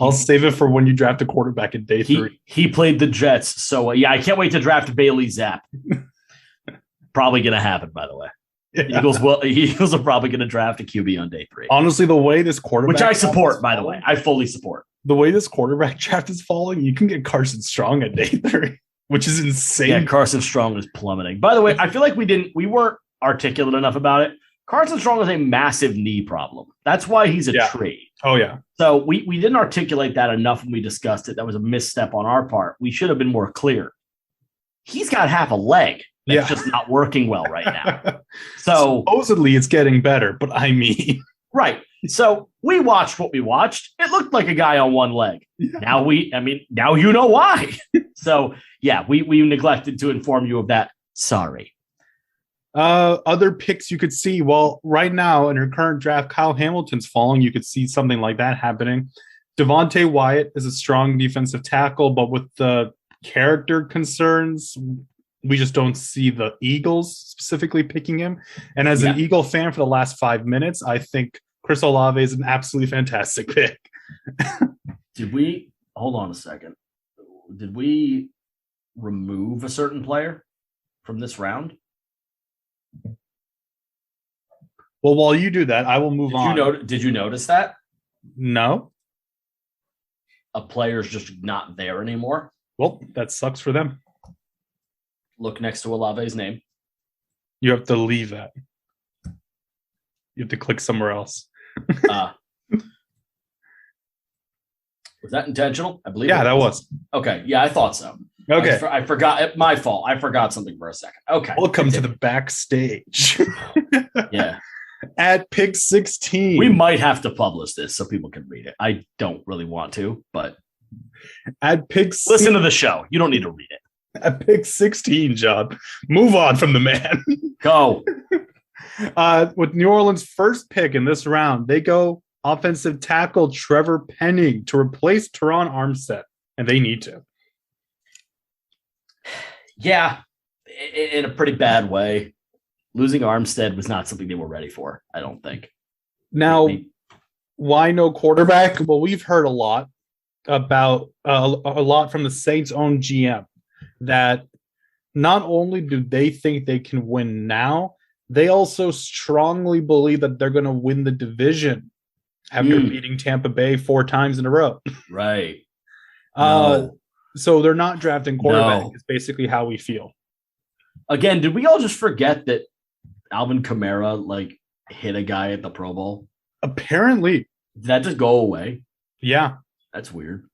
I'll save it for when you draft a quarterback in day 3. He played the Jets, so yeah, I can't wait to draft Bailey Zapp. Probably gonna happen, by the way. Yeah. Eagles are probably gonna draft a QB on day 3. Honestly, the way this quarterback, which I support, by the way, I fully support. The way this quarterback draft is falling, you can get Carson Strong at day 3, which is insane. Yeah, Carson Strong is plummeting. By the way, I feel like we weren't articulate enough about it. Carson Strong has a massive knee problem. That's why he's a trade. Oh, yeah. So we didn't articulate that enough when we discussed it. That was a misstep on our part. We should have been more clear. He's got half a leg that's just not working well right now. So supposedly it's getting better, but I mean. Right. So we watched what we watched. It looked like a guy on one leg. Yeah. Now you know why. So, yeah, we neglected to inform you of that. Sorry. Other picks you could see. Well, right now in her current draft, Kyle Hamilton's falling. You could see something like that happening. Devontae Wyatt is a strong defensive tackle, but with the character concerns, we just don't see the Eagles specifically picking him. And as an Eagle fan for the last 5 minutes, I think Chris Olave is an absolutely fantastic pick. Hold on a second. Did we remove a certain player from this round? Well, while you do that, I will move on. Did you notice that? No. A player's just not there anymore? Well, that sucks for them. Look next to Olave's name. You have to leave that. You have to click somewhere else. Was that intentional? I believe. Yeah, that was. Okay. Yeah, I thought so. Okay. I forgot. My fault. I forgot something for a second. Okay. Welcome to the backstage. Yeah. At pick 16. We might have to publish this so people can read it. I don't really want to, but at pick listen to the show. You don't need to read it. At pick 16, John. Move on from the man. Go. With New Orleans' first pick in this round, they go offensive tackle Trevor Penning to replace Teron Armstead, and they need to. Yeah, in a pretty bad way. Losing Armstead was not something they were ready for, I don't think. Now, why no quarterback? Well, we've heard a lot about a lot from the Saints' own GM that not only do they think they can win now, they also strongly believe that they're going to win the division after beating Tampa Bay 4 times in a row. Right. So they're not drafting quarterback. No. It's basically how we feel. Again, did we all just forget that Alvin Kamara hit a guy at the Pro Bowl? Apparently. Did that just go away? Yeah. That's weird.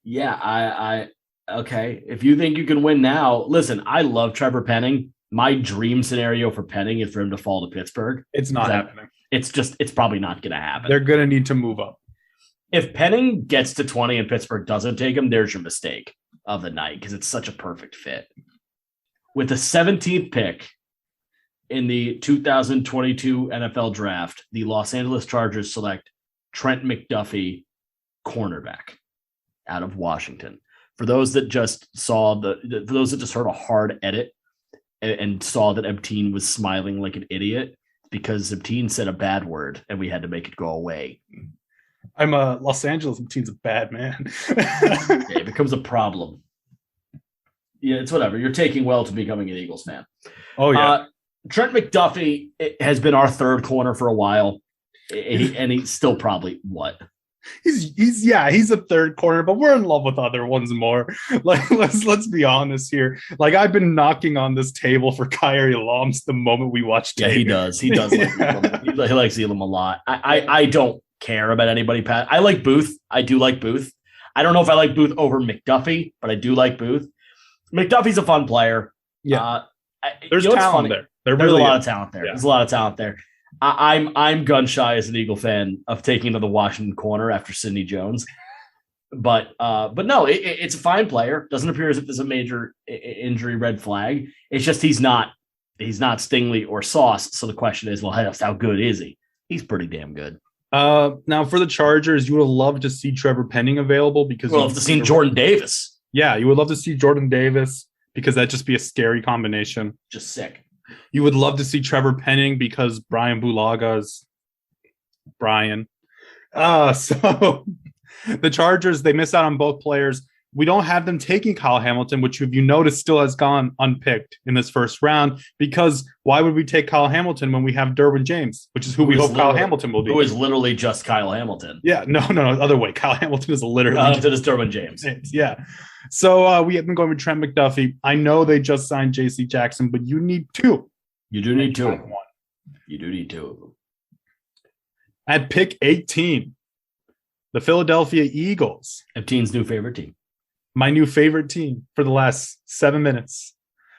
Yeah, Okay. If you think you can win now, listen, I love Trevor Penning. My dream scenario for Penning is for him to fall to Pittsburgh. It's not happening. It's probably not going to happen. They're going to need to move up. If Penning gets to 20 and Pittsburgh doesn't take him, there's your mistake of the night because it's such a perfect fit. With the 17th pick in the 2022 NFL draft, the Los Angeles Chargers select Trent McDuffie, cornerback out of Washington. For those that just for those that just heard a hard edit and saw that Ebteen was smiling like an idiot because Ebteen said a bad word and we had to make it go away. I'm a Los Angeles team's a bad man. Yeah, it becomes a problem. Yeah, it's whatever. You're taking well to becoming an Eagles fan. Oh, yeah. Trent McDuffie has been our third corner for a while. And he's still probably what? He's a third corner, but we're in love with other ones more. Like let's be honest here. Like I've been knocking on this table for Kyrie Lams the moment we watched. Yeah, he does. He does. He likes Elam a lot. I don't care about anybody. I like Booth. I do like Booth. I don't know if I like Booth over McDuffie, but I do like Booth. McDuffie's a fun player. Yeah, there's talent there. There's a lot of talent there. Yeah. There's a lot of talent there. I'm gun shy as an Eagle fan of taking to the Washington corner after Sidney Jones, but no, it's a fine player. Doesn't appear as if there's a major injury red flag. It's just he's not Stingley or Sauce. So the question is, well, how good is he? He's pretty damn good. Now for the Chargers, you would have loved to see Trevor Penning available because you'd love to see Jordan Davis. Yeah, you would love to see Jordan Davis because that'd just be a scary combination. Just sick. You would love to see Trevor Penning because Brian Bulaga's Brian. So the Chargers, they miss out on both players. We don't have them taking Kyle Hamilton, which, if you notice, still has gone unpicked in this first round. Because why would we take Kyle Hamilton when we have Derwin James, which is who we hope Kyle Hamilton will be? Who is literally just Kyle Hamilton. Yeah, no, other way. Kyle Hamilton is literally just Derwin James. Yeah. So we have been going with Trent McDuffie. I know they just signed J.C. Jackson, but you need two. You do need two. You do need two of them. At pick 18, the Philadelphia Eagles. Ebteen's new favorite team. My new favorite team for the last 7 minutes,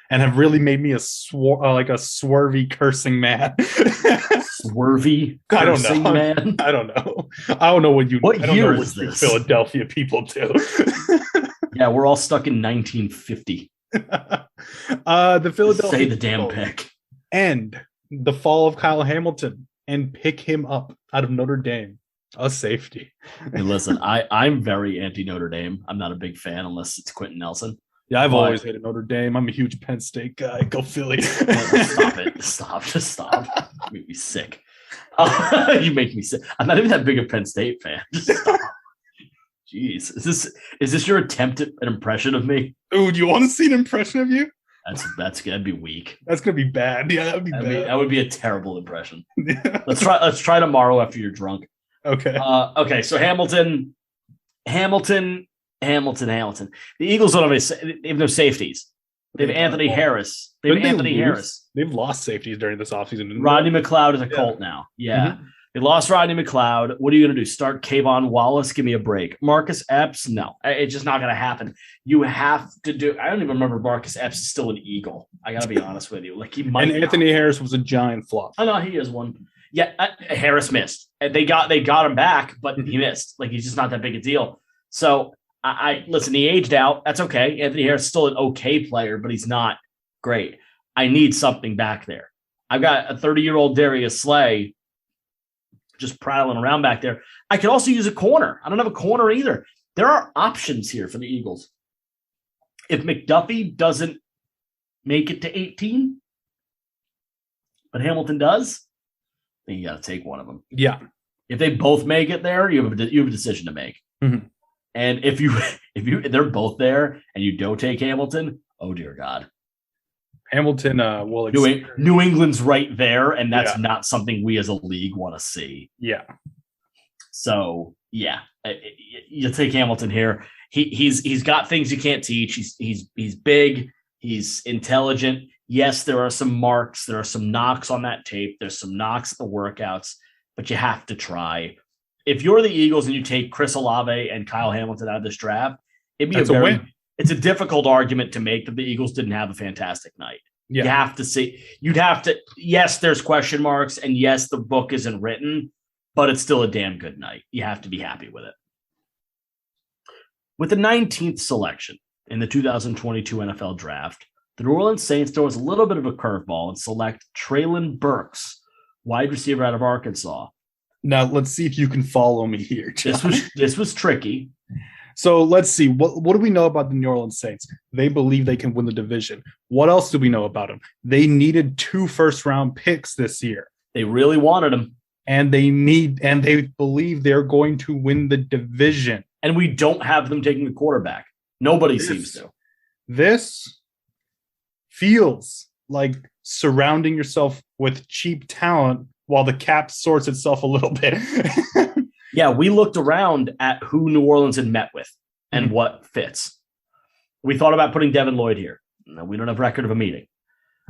and have really made me a swervy cursing man. Swervy cursing man? I don't know. I don't know what you. What year is this? Philadelphia people do. Yeah, we're all stuck in 1950. The Philadelphia. Say the damn pick. And the fall of Kyle Hamilton and pick him up out of Notre Dame. A safety. Hey, listen, I'm very anti-Notre Dame. I'm not a big fan unless it's Quentin Nelson. Yeah, I've always hated Notre Dame. I'm a huge Penn State guy. Go Philly. Stop it. Just stop. You make me sick. You make me sick. I'm not even that big a Penn State fan. Just stop. Jeez. Is this your attempt at an impression of me? Ooh, do you want to see an impression of you? That'd be weak. That's gonna be bad. Yeah, that'd be bad. That would be a terrible impression. Yeah. Let's try tomorrow after you're drunk. Okay. Okay. So Hamilton. The Eagles don't have no safeties. They have Anthony Harris. They've lost safeties during this offseason. Rodney McLeod is a Colt now. Yeah. Mm-hmm. They lost Rodney McLeod. What are you going to do? Start Kayvon Wallace? Give me a break. Marcus Epps? No. It's just not going to happen. You have to do – I don't even remember Marcus Epps is still an Eagle. I got to be honest with you. Like he might. And Anthony Harris was a giant flop. I know he is one. Yeah, Harris missed. They got him back, but he missed. Like he's just not that big a deal. So I listen. He aged out. That's okay. Anthony Harris is still an okay player, but he's not great. I need something back there. I've got a 30-year-old Darius Slay just prattling around back there. I could also use a corner. I don't have a corner either. There are options here for the Eagles. If McDuffie doesn't make it to 18, but Hamilton does, then you got to take one of them. Yeah. If they both make it there, you have a decision to make. Mm-hmm. And if they're both there and you don't take Hamilton, oh dear God. Hamilton will New England's right there, and that's not something we as a league want to see. Yeah. So yeah, you take Hamilton here. He's got things you can't teach. He's big. He's intelligent. Yes, there are some marks. There are some knocks on that tape. There's some knocks at the workouts, but you have to try. If you're the Eagles and you take Chris Olave and Kyle Hamilton out of this draft, it'd be a win. it's a difficult argument to make that the Eagles didn't have a fantastic night. Yeah. You have to see, yes, there's question marks, and yes, the book isn't written, but it's still a damn good night. You have to be happy with it. With the 19th selection in the 2022 NFL Draft, the New Orleans Saints throws a little bit of a curveball and select Treylon Burks, wide receiver out of Arkansas. Now, let's see if you can follow me here, John. This was tricky. So let's see. What do we know about the New Orleans Saints? They believe they can win the division. What else do we know about them? They needed 2 first-round picks this year. They really wanted them. And they believe they're going to win the division. And we don't have them taking a quarterback. Nobody seems to. This feels like surrounding yourself with cheap talent while the cap sorts itself a little bit. Yeah, we looked around at who New Orleans had met with and what fits. We thought about putting Devin Lloyd here. No, we don't have record of a meeting.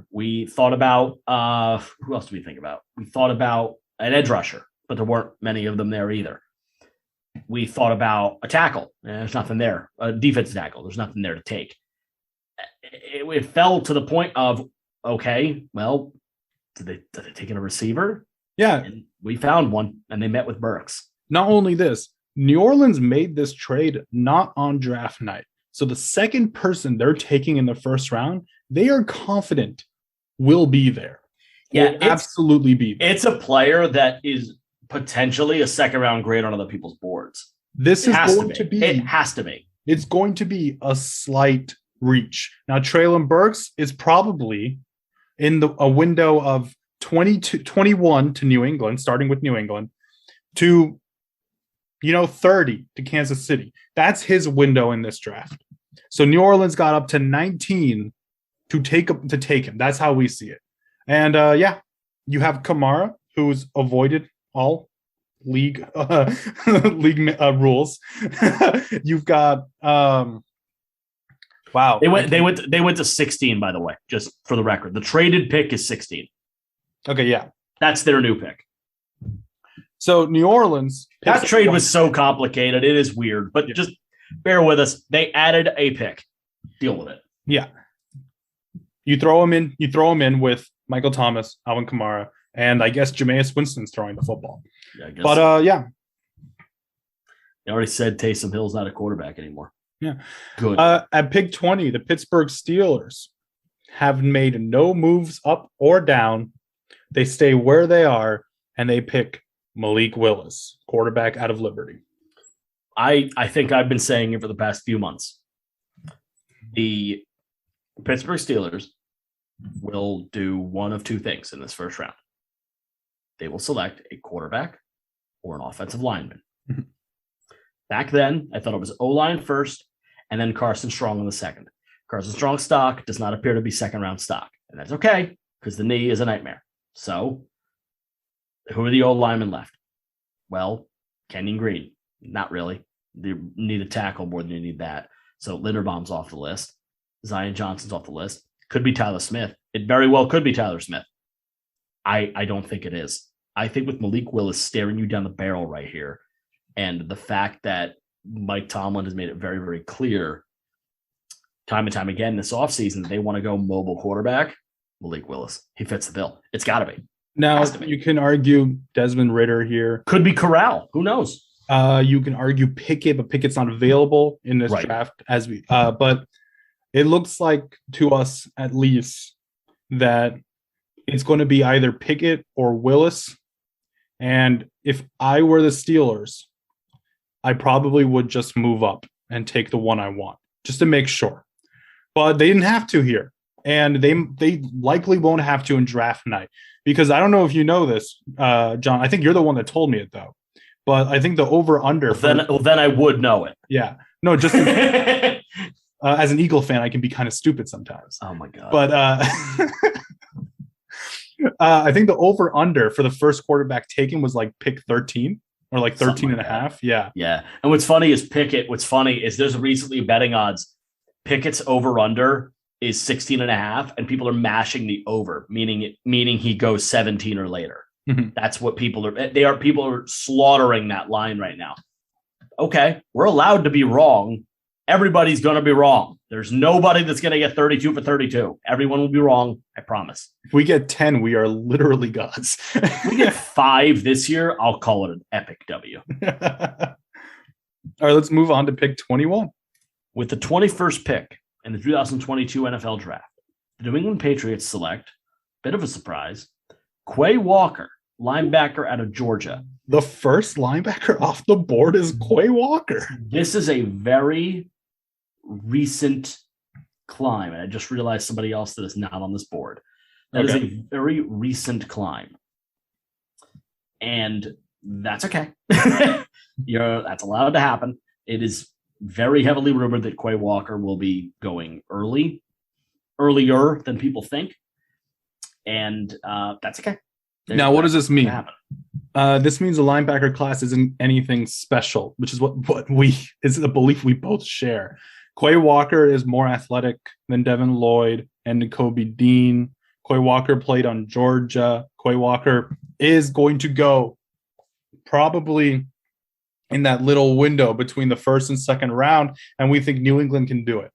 We thought about who else do we think about? We thought about an edge rusher, but there weren't many of them there either. We thought about a tackle. There's nothing there. A defensive tackle. There's nothing there to take. It fell to the point of, okay, well, did they take in a receiver? Yeah. And we found one, and they met with Burks. Not only this, New Orleans made this trade not on draft night. So the second person they're taking in the first round, they are confident will be there. Yeah, absolutely be there. It's a player that is potentially a second round grade on other people's boards. This is going to be. It has to be. It's going to be a slight reach. Now, Treylon Burks is probably in a window of 21 to New England, starting with New England, to 30 to Kansas City. That's his window in this draft. So New Orleans got up to 19 to take him. That's how we see it. And you have Kamara, who's avoided all league rules. You've got wow. They went to 16, by the way, just for the record. The traded pick is 16. Okay, yeah. That's their new pick. So New Orleans. That trade was so complicated. It is weird, but just bear with us. They added a pick. Deal with it. Yeah. You throw them in with Michael Thomas, Alvin Kamara, and I guess Jameis Winston's throwing the football. Yeah, I guess but so. Yeah. You already said Taysom Hill's not a quarterback anymore. Yeah. Good. At pick 20, the Pittsburgh Steelers have made no moves up or down. They stay where they are, and they pick Malik Willis, quarterback out of Liberty. I think I've been saying it for the past few months. The Pittsburgh Steelers will do one of two things in this first round. They will select a quarterback or an offensive lineman. Back then, I thought it was O-line first and then Carson Strong in the second. Carson Strong's stock does not appear to be second-round stock, and that's okay because the knee is a nightmare. So who are the old linemen left? Well, Kenyon Green. Not really. You need a tackle more than you need that. So Linderbaum's off the list. Zion Johnson's off the list. Could be Tyler Smith. It very well could be Tyler Smith. I don't think it is. I think with Malik Willis staring you down the barrel right here, and the fact that Mike Tomlin has made it very, very clear time and time again this offseason that they want to go mobile quarterback, Malik Willis. He fits the bill. It's got to be. Now, you can argue Desmond Ritter here. Could be Corral. Who knows? You can argue Pickett, but Pickett's not available in this draft but it looks like to us at least that it's going to be either Pickett or Willis. And if I were the Steelers, I probably would just move up and take the one I want just to make sure. But they didn't have to here. And they likely won't have to in draft night. Because I don't know if you know this, John. I think you're the one that told me it, though. But I think the over-under... Then I would know it. Yeah. No, just as an Eagle fan, I can be kind of stupid sometimes. Oh, my God. But I think the over-under for the first quarterback taken was like pick 13 or like 13 and a half. Yeah. Yeah. And what's funny is there's recently betting odds. Pickett's over-under is 16 and a half, and people are mashing the over, meaning he goes 17 or later. Mm-hmm. That's what people are slaughtering that line right now. Okay, we're allowed to be wrong. Everybody's going to be wrong. There's nobody that's going to get 32 for 32. Everyone will be wrong. I promise. If we get 10, we are literally gods. If we get 5 this year, I'll call it an epic W. All right, let's move on to pick 21. With the 21st pick in the 2022 NFL Draft, the New England Patriots select, bit of a surprise, Kway Walker, linebacker out of Georgia. The first linebacker off the board is Kway Walker. This is a very recent climb. And I just realized somebody else that is not on this board. That is a very recent climb. And that's okay. That's allowed to happen. It is very heavily rumored that Kway Walker will be going earlier than people think. And that's okay. Now, what does this mean? This means the linebacker class isn't anything special, which is what is the belief we both share. Kway Walker is more athletic than Devin Lloyd and Nakobe Dean. Kway Walker played on Georgia. Kway Walker is going to go probably in that little window between the first and second round, and we think New England can do it.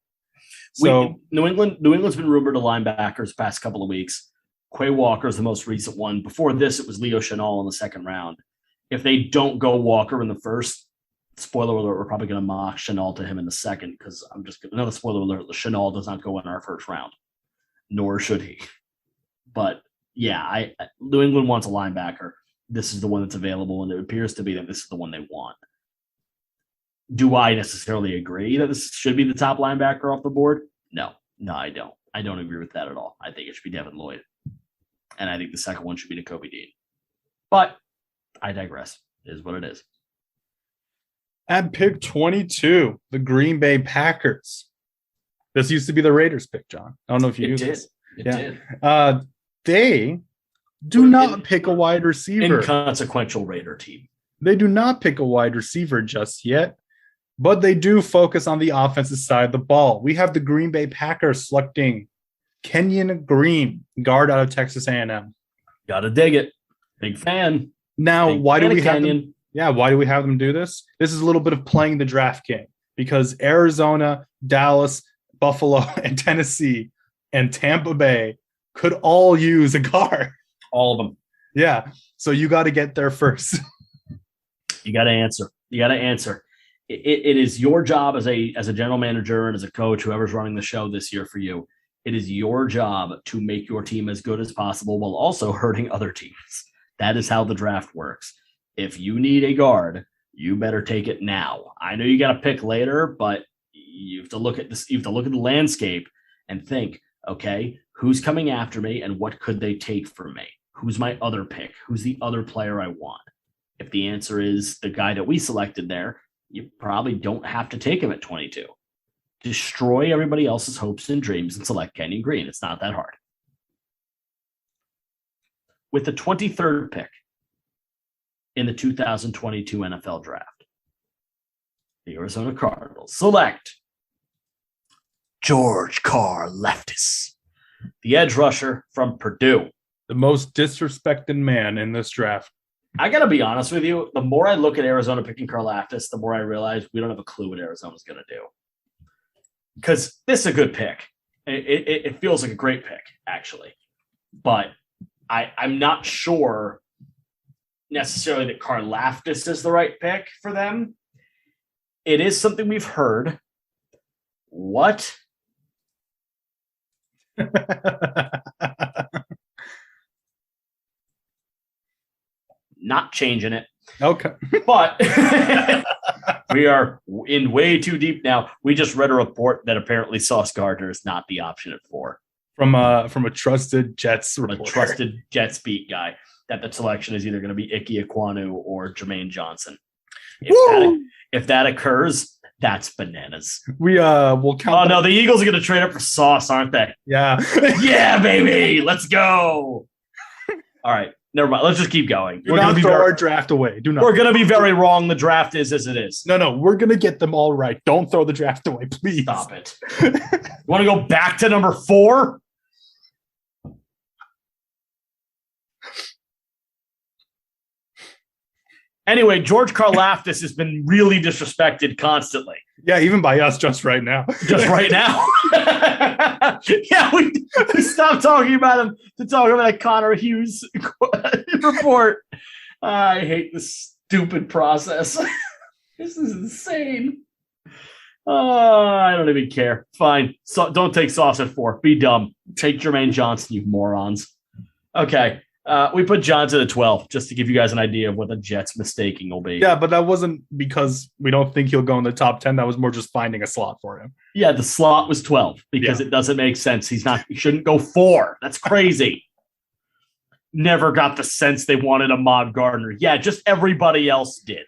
So New England's been rumored to linebackers the past couple of weeks. Kway Walker is the most recent one. Before this, it was Leo Chenal in the second round. If they don't go Walker in the first, spoiler alert, we're probably going to mock Chenal to him in the second, because another spoiler alert, Chenal does not go in our first round, nor should he. But yeah, New England wants a linebacker. This is the one that's available, and it appears to be that this is the one they want. Do I necessarily agree that this should be the top linebacker off the board? No, I don't. I don't agree with that at all. I think it should be Devin Lloyd. And I think the second one should be Nakobe Dean. But I digress. It is what it is. At pick 22, the Green Bay Packers. This used to be the Raiders pick, John. I don't know if you used this. It did. They do not pick a wide receiver. Inconsequential Raider team. They do not pick a wide receiver just yet, but they do focus on the offensive side of the ball. We have the Green Bay Packers selecting Kenyon Green, guard out of Texas A&M. Gotta dig it. Big fan. Now, why do we have them? Yeah, why do we have them do this? This is a little bit of playing the draft game, because Arizona, Dallas, Buffalo, and Tennessee, and Tampa Bay could all use a guard. All of them. Yeah, so you got to get there first. You got to answer. It is your job as a general manager and as a coach, whoever's running the show this year for you. It is your job to make your team as good as possible while also hurting other teams. That is how the draft works. If you need a guard, you better take it now. I know you got to pick later, but you have to look at this. You have to look at the landscape and think, okay, who's coming after me and what could they take from me? Who's my other pick? Who's the other player I want? If the answer is the guy that we selected there, you probably don't have to take him at 22. Destroy everybody else's hopes and dreams and select Kenyon Green. It's not that hard. With the 23rd pick in the 2022 NFL Draft, the Arizona Cardinals select George Karlaftis, the edge rusher from Purdue. The most disrespected man in this draft. I got to be honest with you. The more I look at Arizona picking Karlaftis, the more I realize we don't have a clue what Arizona's going to do. Because this is a good pick. It feels like a great pick, actually. But I'm not sure necessarily that Karlaftis is the right pick for them. It is something we've heard. What? Not changing it. Okay. But we are in way too deep now. We just read a report that apparently Sauce Gardner is not the option at 4. From a trusted Jets reporter. A trusted Jets beat guy, that the selection is either going to be Ike Ekwanu or Jermaine Johnson. If that occurs, that's bananas. We'll count. Oh, no, the Eagles are going to trade up for Sauce, aren't they? Yeah. Yeah, baby. Let's go. All right. Never mind. Let's just keep going. Do not throw our draft away. Do not. We're going to be very wrong. The draft is as it is. No. We're going to get them all right. Don't throw the draft away, please. Stop it. You want to go back to number 4? Anyway, George Karlaftis has been really disrespected constantly. Yeah, even by us just right now. Just right now. Yeah, we stopped talking about him to talk about a Connor Hughes report. I hate this stupid process. This is insane. I don't even care. Fine. So don't take Sauce at 4. Be dumb. Take Jermaine Johnson, you morons. Okay. We put Johnson at 12 just to give you guys an idea of what the Jets' mistaking will be. Yeah, but that wasn't because we don't think he'll go in the top 10. That was more just finding a slot for him. Yeah, the slot was 12 because it doesn't make sense. He shouldn't go 4. That's crazy. Never got the sense they wanted Ahmad Gardner. Yeah, just everybody else did.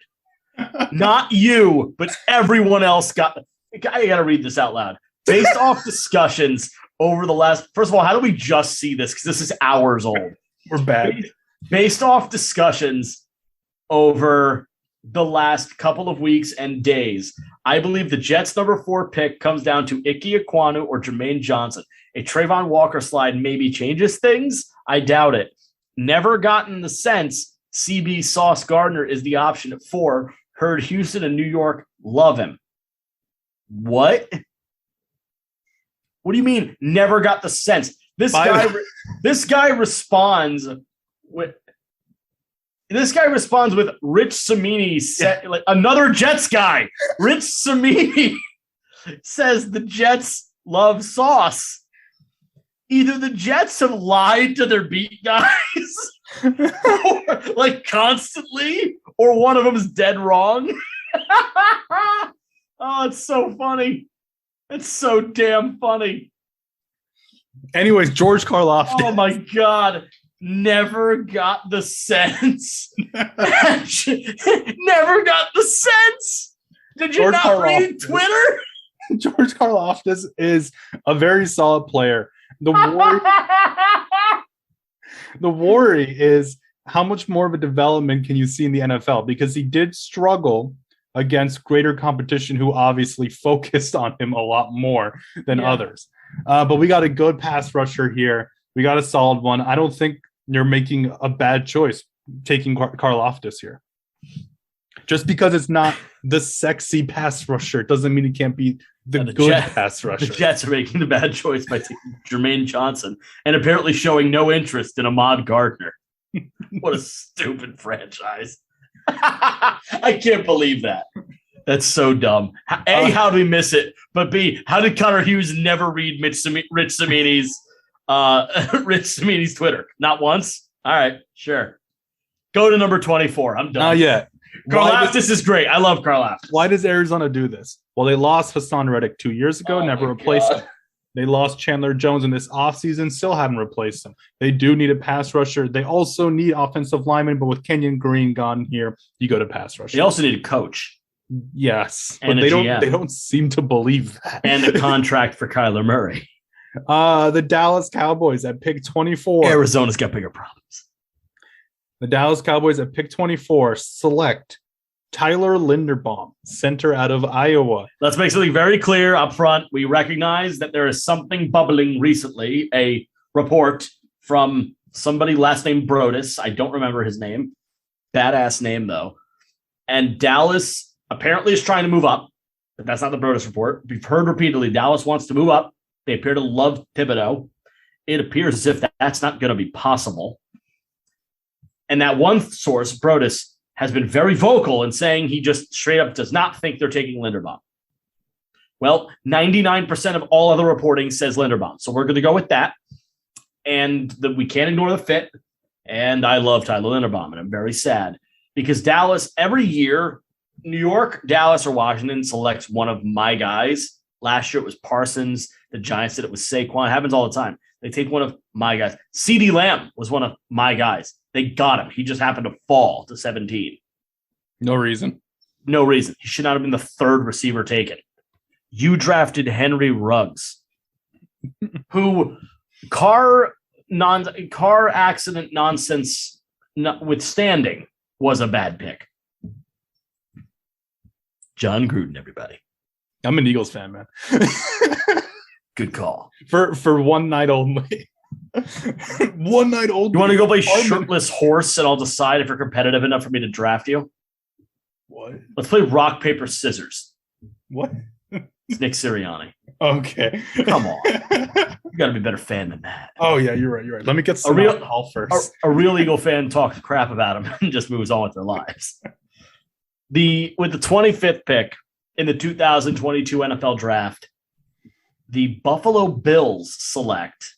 Not you, but everyone else got. I got to read this out loud. Based off discussions over the last. First of all, how do we just see this? Because this is hours old. We're bad. Based off discussions over the last couple of weeks and days, I believe the Jets' number 4 pick comes down to Ekwanu or Jermaine Johnson. A Travon Walker slide maybe changes things. I doubt it. Never gotten the sense CB Sauce Gardner is the option at 4. Heard Houston and New York love him. What? What do you mean? Never got the sense. This guy responds with Rich Cimini like another Jets guy. Rich Cimini says the Jets love Sauce. Either the Jets have lied to their beat guys like constantly, or one of them is dead wrong. Oh, it's so funny. It's so damn funny. Anyways, George Karlaftis. Oh my God. Never got the sense. Never got the sense. Did you not read Twitter? George Karlaftis is a very solid player. The worry is how much more of a development can you see in the NFL? Because he did struggle against greater competition who obviously focused on him a lot more than others. But we got a good pass rusher here. We got a solid one. I don't think you're making a bad choice taking Karlaftis here. Just because it's not the sexy pass rusher doesn't mean it can't be the good pass rusher. The Jets are making the bad choice by taking Jermaine Johnson and apparently showing no interest in Ahmad Gardner. What a stupid franchise. I can't believe that. That's so dumb. A, how do we miss it? But B, how did Connor Hughes never read Rich Cimini's Twitter? Not once? All right, sure. Go to number 24. I'm done. Not yet. Karlaftis is great. I love Karlaftis. Why does Arizona do this? Well, they lost Hassan Reddick 2 years ago, never replaced him. They lost Chandler Jones in this offseason, still haven't replaced him. They do need a pass rusher. They also need offensive linemen, but with Kenyon Green gone here, you go to pass rusher. They also need a coach. Yes, and but they don't seem to believe that. And a contract for Kyler Murray. The Dallas Cowboys at pick 24. Arizona's got bigger problems. The Dallas Cowboys at pick 24 select Tyler Linderbaum, center out of Iowa. Let's make something very clear up front. We recognize that there is something bubbling recently, a report from somebody last name Brodus. I don't remember his name. Badass name, though. And Dallas apparently is trying to move up, but that's not the Brodus report. We've heard repeatedly Dallas wants to move up. They appear to love Thibodeaux. It appears as if that's not going to be possible. And that one source, Brodus, has been very vocal in saying he just straight up does not think they're taking Linderbaum. Well, 99% of all other reporting says Linderbaum. So we're going to go with that. And we can't ignore the fit. And I love Tyler Linderbaum, and I'm very sad because Dallas, every year, New York, Dallas, or Washington selects one of my guys. Last year it was Parsons. The Giants did it with Saquon. It happens all the time. They take one of my guys. CeeDee Lamb was one of my guys. They got him. He just happened to fall to 17. No reason. No reason. He should not have been the third receiver taken. You drafted Henry Ruggs, who car accident nonsense notwithstanding was a bad pick. John Gruden, everybody. I'm an Eagles fan, man. Good call. For one night only. One night old. You want to go play shirtless horse and I'll decide if you're competitive enough for me to draft you? What? Let's play rock, paper, scissors. What? It's Nick Sirianni. Okay. Come on. You got to be a better fan than that. Oh, yeah, you're right. Let me get some alcohol first. A real Eagle fan talks crap about him and just moves on with their lives. With the 25th pick in the 2022 NFL Draft, the Buffalo Bills select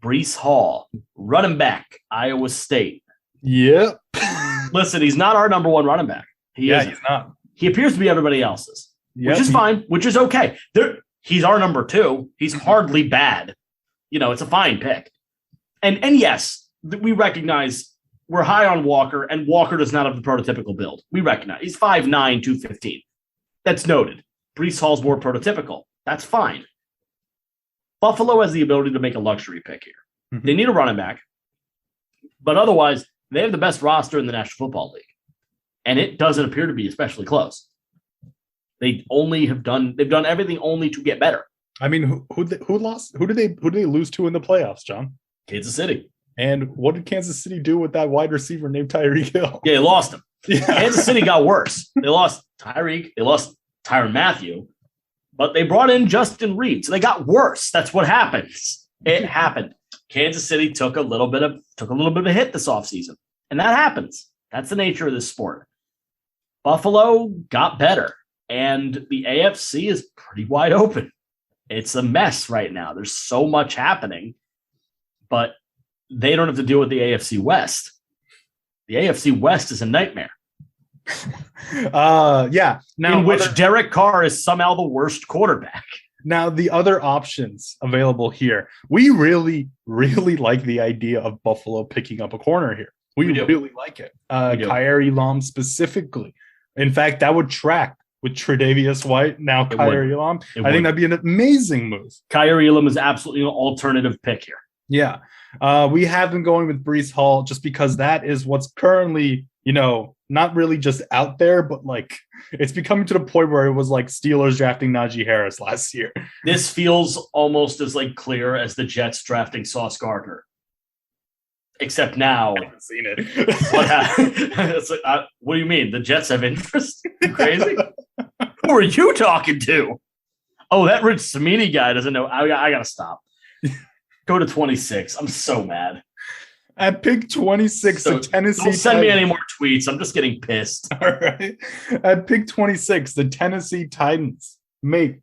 Breece Hall, running back, Iowa State. Yep. Listen, he's not our number one running back. He's not. He appears to be everybody else's, Yep. which is fine, which is okay. He's our number 2. He's hardly bad. It's a fine pick. And yes, we recognize we're high on Walker, and Walker does not have the prototypical build. We recognize he's 5'9", 215. That's noted. Breece Hall's more prototypical. That's fine. Buffalo has the ability to make a luxury pick here. Mm-hmm. They need a running back, but otherwise, they have the best roster in the National Football League, and it doesn't appear to be especially close. They've done everything only to get better. I mean, who did they lose to in the playoffs, John? Kansas City. And what did Kansas City do with that wide receiver named Tyreek Hill? Yeah, they lost him. Yeah. Kansas City got worse. They lost Tyreek. They lost Tyrann Mathieu, but they brought in Justin Reed, so they got worse. That's what happens. It happened. Kansas City took a little bit of a hit this offseason, and that happens. That's the nature of this sport. Buffalo got better, and the AFC is pretty wide open. It's a mess right now. There's so much happening, but they don't have to deal with the AFC West. The AFC West is a nightmare. Yeah. Now, in which Derek Carr is somehow the worst quarterback. Now, the other options available here, we really, really like the idea of Buffalo picking up a corner here. We really like it. Kyer Elam specifically. In fact, that would track with Tre'Davious White, now Kyer Elam. I think that'd be an amazing move. Kyer Elam is absolutely an alternative pick here. Yeah. We have been going with Breece Hall just because that is what's currently, not really just out there, but like it's becoming to the point where it was like Steelers drafting Najee Harris last year. This feels almost as like clear as the Jets drafting Sauce Gardner. Except now, I haven't seen it. It's like, what do you mean? The Jets have interest? You crazy? Who are you talking to? Oh, that Rich Samini guy doesn't know. I gotta stop. Go to 26. I'm so mad. At pick 26, the Tennessee. Don't send me any more tweets. I'm just getting pissed. All right. At pick 26, the Tennessee Titans make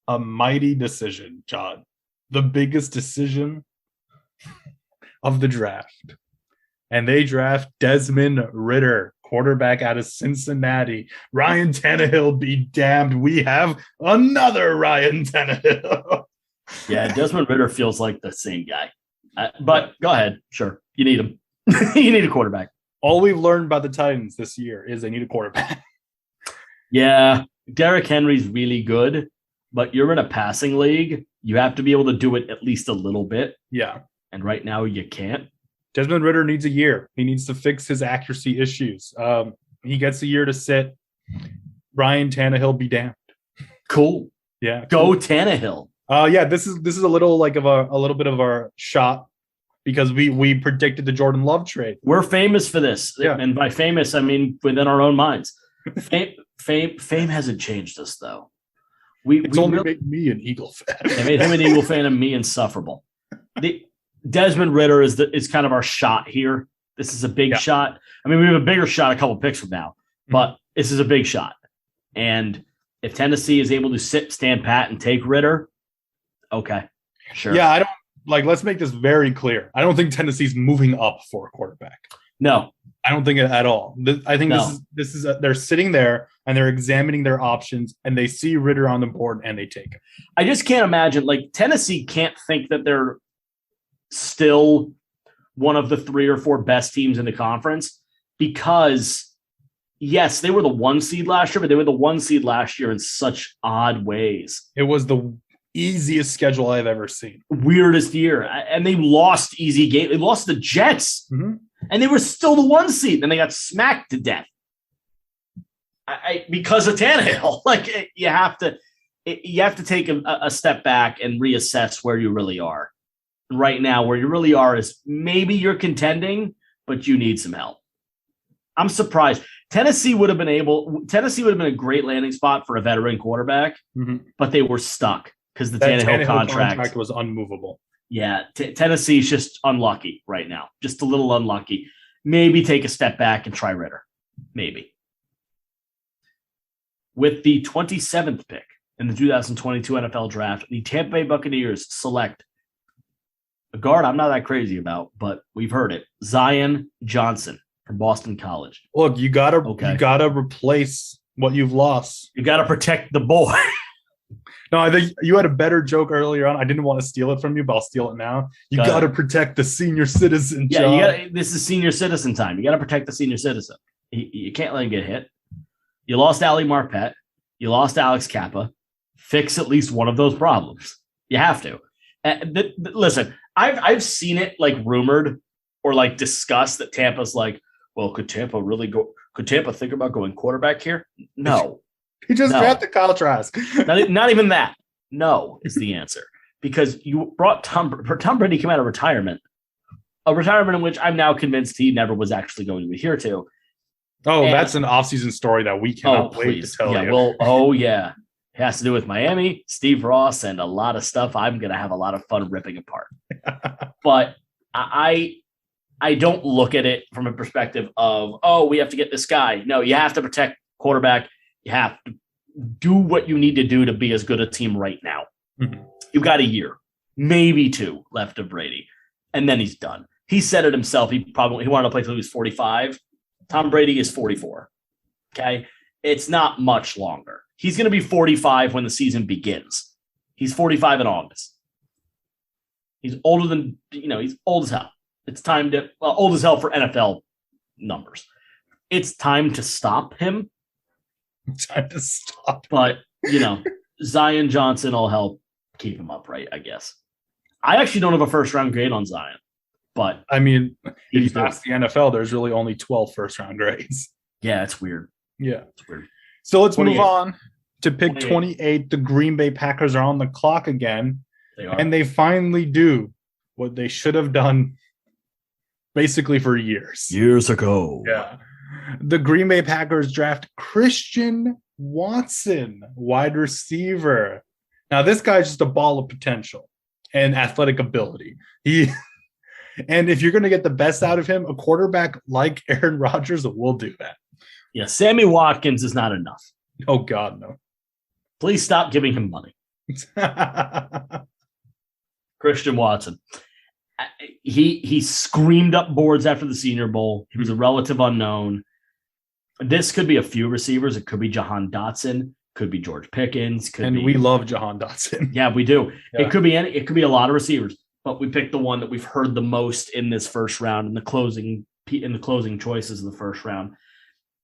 a mighty decision, John. The biggest decision of the draft. And they draft Desmond Ritter, quarterback out of Cincinnati. Ryan Tannehill be damned. We have another Ryan Tannehill. Yeah, Desmond Ritter feels like the same guy. But go ahead. Sure. You need him. You need a quarterback. All we've learned about the Titans this year is they need a quarterback. Yeah. Derrick Henry's really good, but you're in a passing league. You have to be able to do it at least a little bit. Yeah. And right now you can't. Desmond Ritter needs a year. He needs to fix his accuracy issues. He gets a year to sit. Ryan Tannehill be damned. Cool. Yeah. Go Tannehill. Yeah, this is a little like of a little bit of our shot because we predicted the Jordan Love trade. We're famous for this. Yeah. And by famous, I mean within our own minds. Fame hasn't changed us though. It's only made me an Eagle fan. It made him an Eagle fan and me insufferable. The Desmond Ritter is kind of our shot here. This is a big shot. I mean, we have a bigger shot a couple picks from now, but this is a big shot. And if Tennessee is able to stand pat and take Ritter, okay, sure. Yeah, I don't let's make this very clear. I don't think Tennessee's moving up for a quarterback. No, I don't think it at all. I think this is they're sitting there and they're examining their options and they see Ritter on the board and they take him. I just can't imagine Tennessee can't think that they're still one of the 3 or 4 best teams in the conference because yes, they were the 1 seed last year, but they were the 1 seed last year in such odd ways. It was the easiest schedule I've ever seen. Weirdest year. And they lost easy game. They lost the Jets. Mm-hmm. And they were still the 1 seed. And they got smacked to death. Because of Tannehill. You have to take a step back and reassess where you really are. Right now, where you really are is maybe you're contending, but you need some help. I'm surprised. Tennessee would have been a great landing spot for a veteran quarterback, but they were stuck because the Tannehill contract was unmovable. Yeah, Tennessee's just unlucky right now. Just a little unlucky. Maybe take a step back and try Ritter. Maybe. With the 27th pick in the 2022 NFL Draft, the Tampa Bay Buccaneers select a guard I'm not that crazy about, but we've heard it. Zion Johnson from Boston College. Look, you gotta replace what you've lost. You gotta protect the boy. No, I think you had a better joke earlier on. I didn't want to steal it from you, but I'll steal it now. You got to protect the senior citizen. Yeah, this is senior citizen time. You got to protect the senior citizen. You can't let him get hit. You lost Ali Marpet. You lost Alex Kappa. Fix at least one of those problems. You have to. Listen, I've seen it like rumored or like discussed that Tampa's like, well, could Tampa think about going quarterback here? No. He just drafted Kyle Trask. Not even that. No is the answer. Because you brought Tom Brady came out of retirement. A retirement in which I'm now convinced he never was actually going to adhere to. Oh, that's an off-season story that we cannot wait to tell you. Well, it has to do with Miami, Steve Ross, and a lot of stuff I'm going to have a lot of fun ripping apart. But I don't look at it from a perspective of, we have to get this guy. No, you have to protect quarterback. You have to do what you need to do to be as good a team right now. Mm-hmm. You've got a year, maybe 2 left of Brady, and then he's done. He said it himself. He wanted to play till he was 45. Tom Brady is 44. Okay. It's not much longer. He's going to be 45 when the season begins. He's 45 in August. He's older than, he's old as hell. It's time to, old as hell for NFL numbers. It's time to stop him. Time to stop. But, Zion Johnson will help keep him upright, I guess. I actually don't have a first round grade on Zion, but I mean, if you ask the NFL, there's really only 12 first round grades. Yeah, it's weird. Yeah, it's weird. So let's move on to pick 28. The Green Bay Packers are on the clock again. They are. And they finally do what they should have done basically for years. Years ago. Yeah. The Green Bay Packers draft Christian Watson, wide receiver. Now, this guy's just a ball of potential and athletic ability. And if you're going to get the best out of him, a quarterback like Aaron Rodgers will do that. Yeah, Sammy Watkins is not enough. Oh, God, no. Please stop giving him money. Christian Watson. He screamed up boards after the Senior Bowl. He was a relative unknown. This could be a few receivers. It could be Jahan Dotson. Could be George Pickens. We love Jahan Dotson. Yeah, we do. Yeah. It could be a lot of receivers, but we picked the one that we've heard the most in this first round in the closing choices of the first round.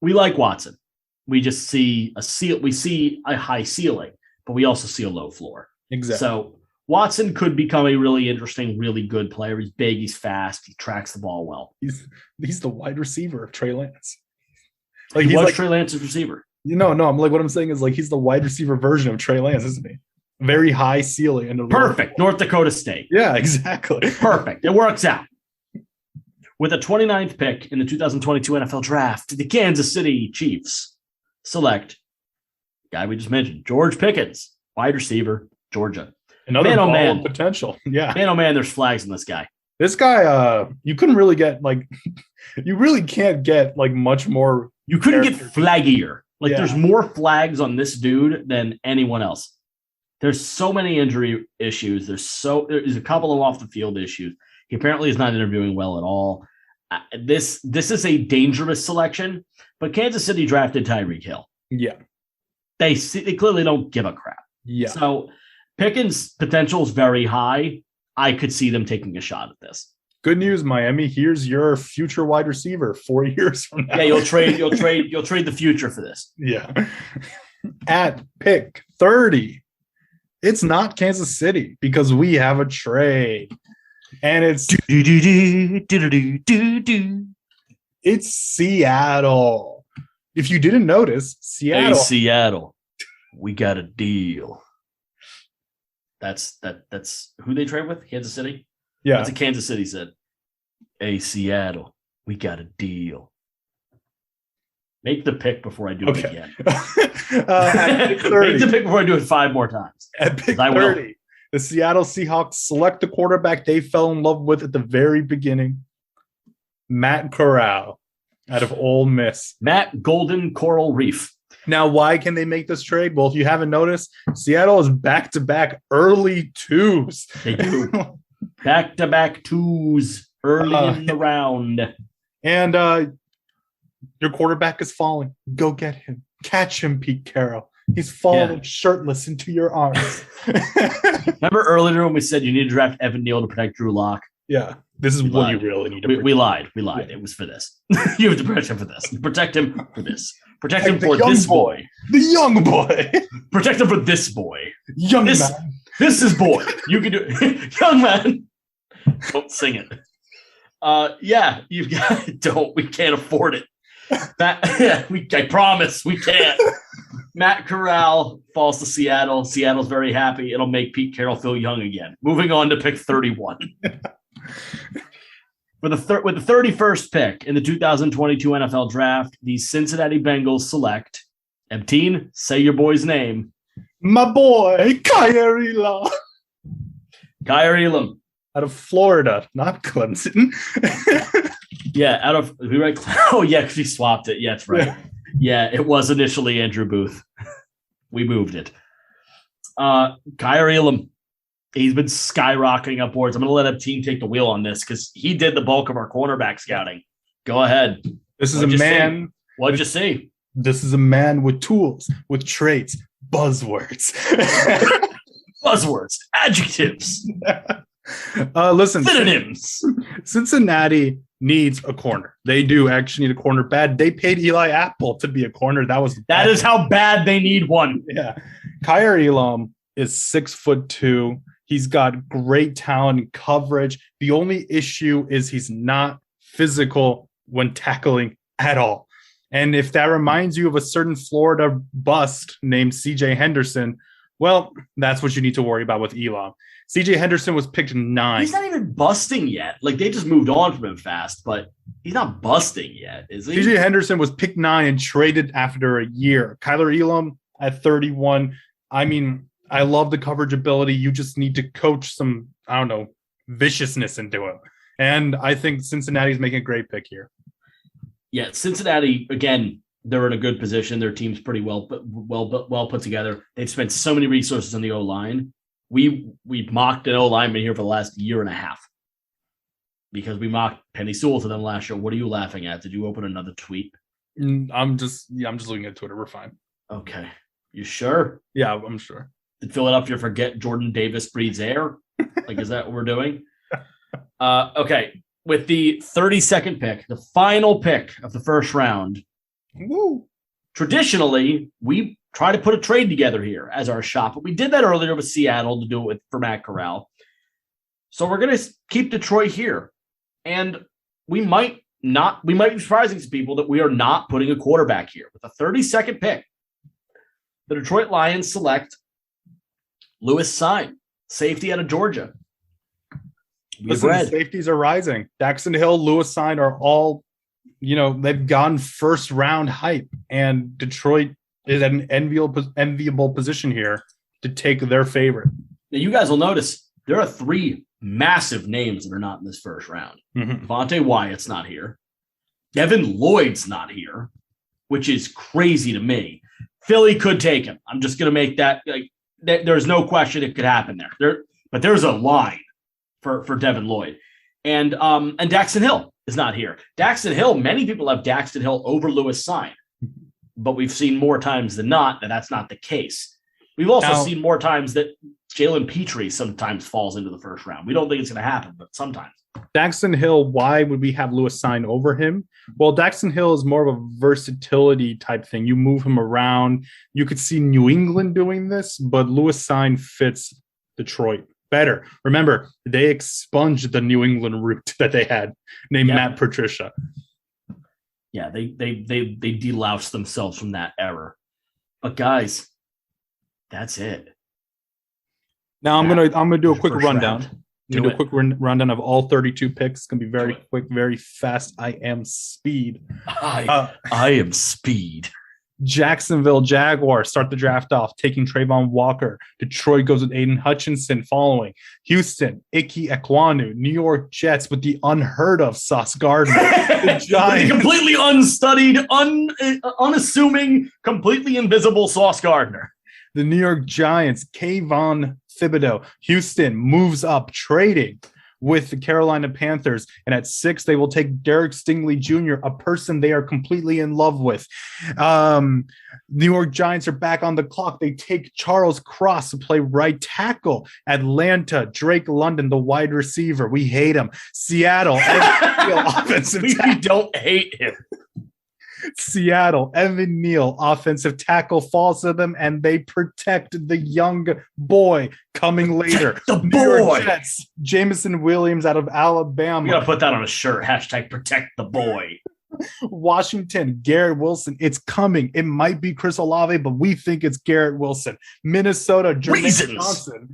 We like Watson. We just see we see a high ceiling, but we also see a low floor. Exactly. So Watson could become a really interesting, really good player. He's big, he's fast, he tracks the ball well. He's the wide receiver of Trey Lance. He was Trey Lance's receiver. No, I'm like, what I'm saying is like he's the wide receiver version of Trey Lance, isn't he? Very high ceiling. And perfect. North Dakota State. Yeah, exactly. Perfect. It works out. With the 29th pick in the 2022 NFL Draft, the Kansas City Chiefs select the guy we just mentioned, George Pickens, wide receiver, Georgia. Another ball of potential. Yeah. Man, there's flags in this guy. This guy, you couldn't really get you really can't get much more. You couldn't get flaggier. There's more flags on this dude than anyone else. There's so many injury issues. There's a couple of off the field issues. He apparently is not interviewing well at all. This is a dangerous selection, but Kansas City drafted Tyreek Hill. Yeah. They clearly don't give a crap. Yeah. So Pickens' potential is very high. I could see them taking a shot at this. Good news, Miami. Here's your future wide receiver 4 years from now. Yeah, you'll trade the future for this. Yeah. At pick 30, it's not Kansas City because we have a trade. And it's Seattle. If you didn't notice, Seattle. Hey, Seattle, we got a deal. That's who they trade with? Kansas City? Yeah. That's what Kansas City said. Hey, Seattle, we got a deal. Make the pick before I do it again. At pick 30, Make the pick before I do it 5 more times. At pick 30, the Seattle Seahawks select the quarterback they fell in love with at the very beginning, Matt Corral out of Ole Miss. Matt Golden Coral Reef. Now, why can they make this trade? Well, if you haven't noticed, Seattle is back-to-back early twos. They do. Back-to-back twos early in the round. And your quarterback is falling. Go get him. Catch him, Pete Carroll. He's falling shirtless into your arms. Remember earlier when we said you need to draft Evan Neal to protect Drew Lock? Yeah. This is what you really need to protect. We lied. Yeah. It was for this. You have to protect him for this. Protect him for this. Protect him for this boy. The young boy. Protect him for this boy. Young man. This is boy. You can do it. Young man. Don't sing it. Yeah, you've got don't. We can't afford it. I promise we can't. Matt Corral falls to Seattle. Seattle's very happy. It'll make Pete Carroll feel young again. Moving on to pick 31. With the 31st pick in the 2022 NFL Draft, the Cincinnati Bengals select Ebteen. Say your boy's name. My boy, Kyer Elam. Kyer Elam. Out of Florida, not Clemson. Yeah, oh, yeah, because he swapped it. Yeah, that's right. Yeah, it was initially Andrew Booth. We moved it. Kyer Elam. He's been skyrocketing upwards. I'm going to let Ebteen take the wheel on this because he did the bulk of our cornerback scouting. Go ahead. This is a man. What'd you see? This is a man with tools, with traits, buzzwords. Buzzwords, adjectives. Listen, synonyms. Cincinnati needs a corner. They do actually need a corner bad. They paid Eli Apple to be a corner. That is how bad they need one. Yeah. Kyer Elam is 6'2". He's got great talent and coverage. The only issue is he's not physical when tackling at all. And if that reminds you of a certain Florida bust named CJ Henderson, well, that's what you need to worry about with Elam. CJ Henderson was picked 9. He's not even busting yet. Like, they just moved on from him fast, but he's not busting yet, is he? CJ Henderson was picked 9 and traded after a year. Kyer Elam at 31. I mean, I love the coverage ability. You just need to coach some, viciousness into him. And I think Cincinnati's making a great pick here. Yeah, Cincinnati, again, they're in a good position. Their team's pretty well put together. They've spent so many resources on the O-line. We mocked an O-lineman here for the last year and a half because we mocked Penny Sewell to them last year. What are you laughing at? Did you open another tweet? I'm just looking at Twitter. We're fine. Okay. You sure? Yeah, I'm sure. Did Philadelphia forget Jordan Davis breathes air? Like, is that what we're doing? Okay. With the 32nd pick, the final pick of the first round. Woo. Traditionally, we try to put a trade together here as our shop, but we did that earlier with Seattle to do it for Matt Corral. So we're going to keep Detroit here. And we might be surprising to people that we are not putting a quarterback here. With the 32nd pick, the Detroit Lions select Lewis Sine, safety out of Georgia. Listen, the safeties are rising. Daxton Hill, Lewis Sine are all, they've gone first round hype, and Detroit is at an enviable position here to take their favorite. Now, you guys will notice there are 3 massive names that are not in this first round. Mm-hmm. Devontae Wyatt's not here. Devin Lloyd's not here, which is crazy to me. Philly could take him. I'm just going to make that there's no question it could happen there. But there's a line for Devin Lloyd. And Daxton Hill is not here. Daxton Hill, many people have Daxton Hill over Lewis Sine, but we've seen more times than not that that's not the case. We've also seen more times that Jalen Petrie sometimes falls into the first round. We don't think it's going to happen, but sometimes. Daxton Hill, why would we have Lewis Sine over him? Well, Daxton Hill is more of a versatility type thing. You move him around. You could see New England doing this, but Lewis Sine fits Detroit better. Remember, they expunged the New England route that they had named Matt Patricia. Yeah, they deloused themselves from that error. But guys, that's it. Now I'm gonna do a quick rundown. We do a quick rundown of all 32 picks. It's going to be very quick, very fast. I am speed. I am speed. Jacksonville Jaguars start the draft off, taking Travon Walker. Detroit goes with Aiden Hutchinson following. Houston, Ekwanu. New York Jets with the unheard of Sauce Gardner. The Giants. Completely unstudied, unassuming, completely invisible Sauce Gardner. The New York Giants, Kayvon Thibodeaux. Houston moves up, trading with the Carolina Panthers. And at 6, they will take Derek Stingley Jr., a person they are completely in love with. New York Giants are back on the clock. They take Charles Cross to play right tackle. Atlanta, Drake London, the wide receiver. We hate him. Seattle, offensive tackle. We don't hate him. Seattle, Evan Neal, offensive tackle, falls to them, and they protect the young boy coming later. Protect the boy. Jets, Jameson Williams out of Alabama. We got to put that on a shirt. # protect the boy. Washington, Garrett Wilson. It's coming. It might be Chris Olave, but we think it's Garrett Wilson. Minnesota, Jermaine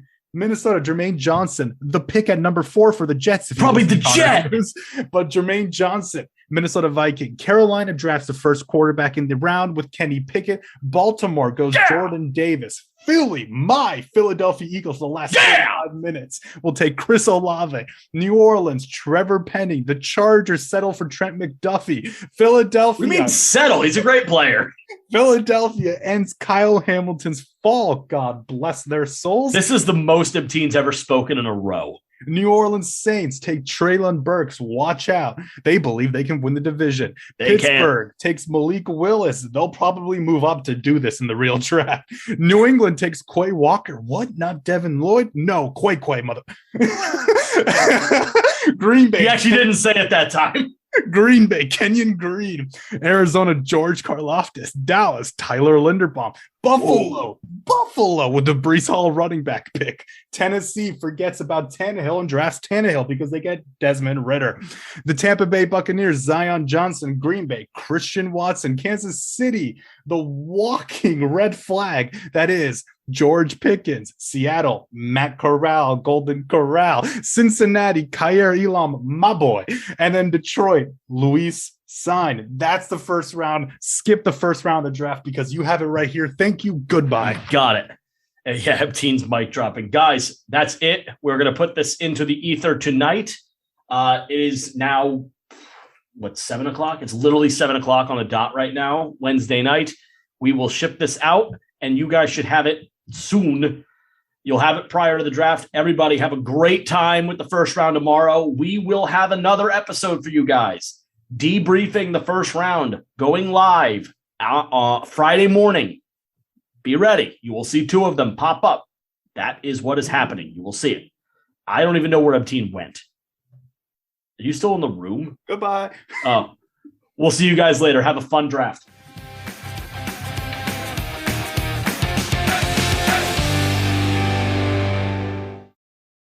Johnson, the pick at number 4 for the Jets. Probably the Jets. But Jermaine Johnson, Minnesota Viking. Carolina drafts the first quarterback in the round with Kenny Pickett. Baltimore goes Jordan Davis. Philly, my Philadelphia Eagles, the last 5 minutes will take Chris Olave. New Orleans, Trevor Penny. The Chargers settle for Trent McDuffie. Philadelphia. We mean settle. He's a great player. Philadelphia ends Kyle Hamilton's fall. God bless their souls. This is the most teams ever spoken in a row. New Orleans Saints take Treylon Burks. Watch out. They believe they can win the division. Pittsburgh takes Malik Willis. They'll probably move up to do this in the real draft. New England takes Kway Walker. What? Not Devin Lloyd? No, Kway, mother. Green Bay. He actually didn't say it that time. Green Bay, Kenyon Green. Arizona, George Karlaftis. Dallas, Tyler Linderbaum. Buffalo with the Breece Hall running back pick. Tennessee forgets about Tannehill and drafts Tannehill because they get Desmond Ritter. The Tampa Bay Buccaneers, Zion Johnson. Green Bay, Christian Watson. Kansas City, the walking red flag that is George Pickens. Seattle, Matt Corral, Golden Corral. Cincinnati, Kyer Elam, my boy. And then Detroit, Luis Sign. That's the first round. Skip the first round of the draft because you have it right here. Thank you. Goodbye. Got it. Yeah, teens mic dropping. Guys, that's it. We're going to put this into the ether tonight. It is now, 7 o'clock? It's literally 7 o'clock on the dot right now, Wednesday night. We will ship this out, and you guys should have it soon. You'll have it prior to the draft. Everybody have a great time with the first round tomorrow. We will have another episode for you guys. Debriefing the first round, going live Friday morning. Be ready. You will see 2 of them pop up. That is what is happening. You will see it. I don't even know where the team went. Are you still in the room? Goodbye. Oh, we'll see you guys later. Have a fun draft.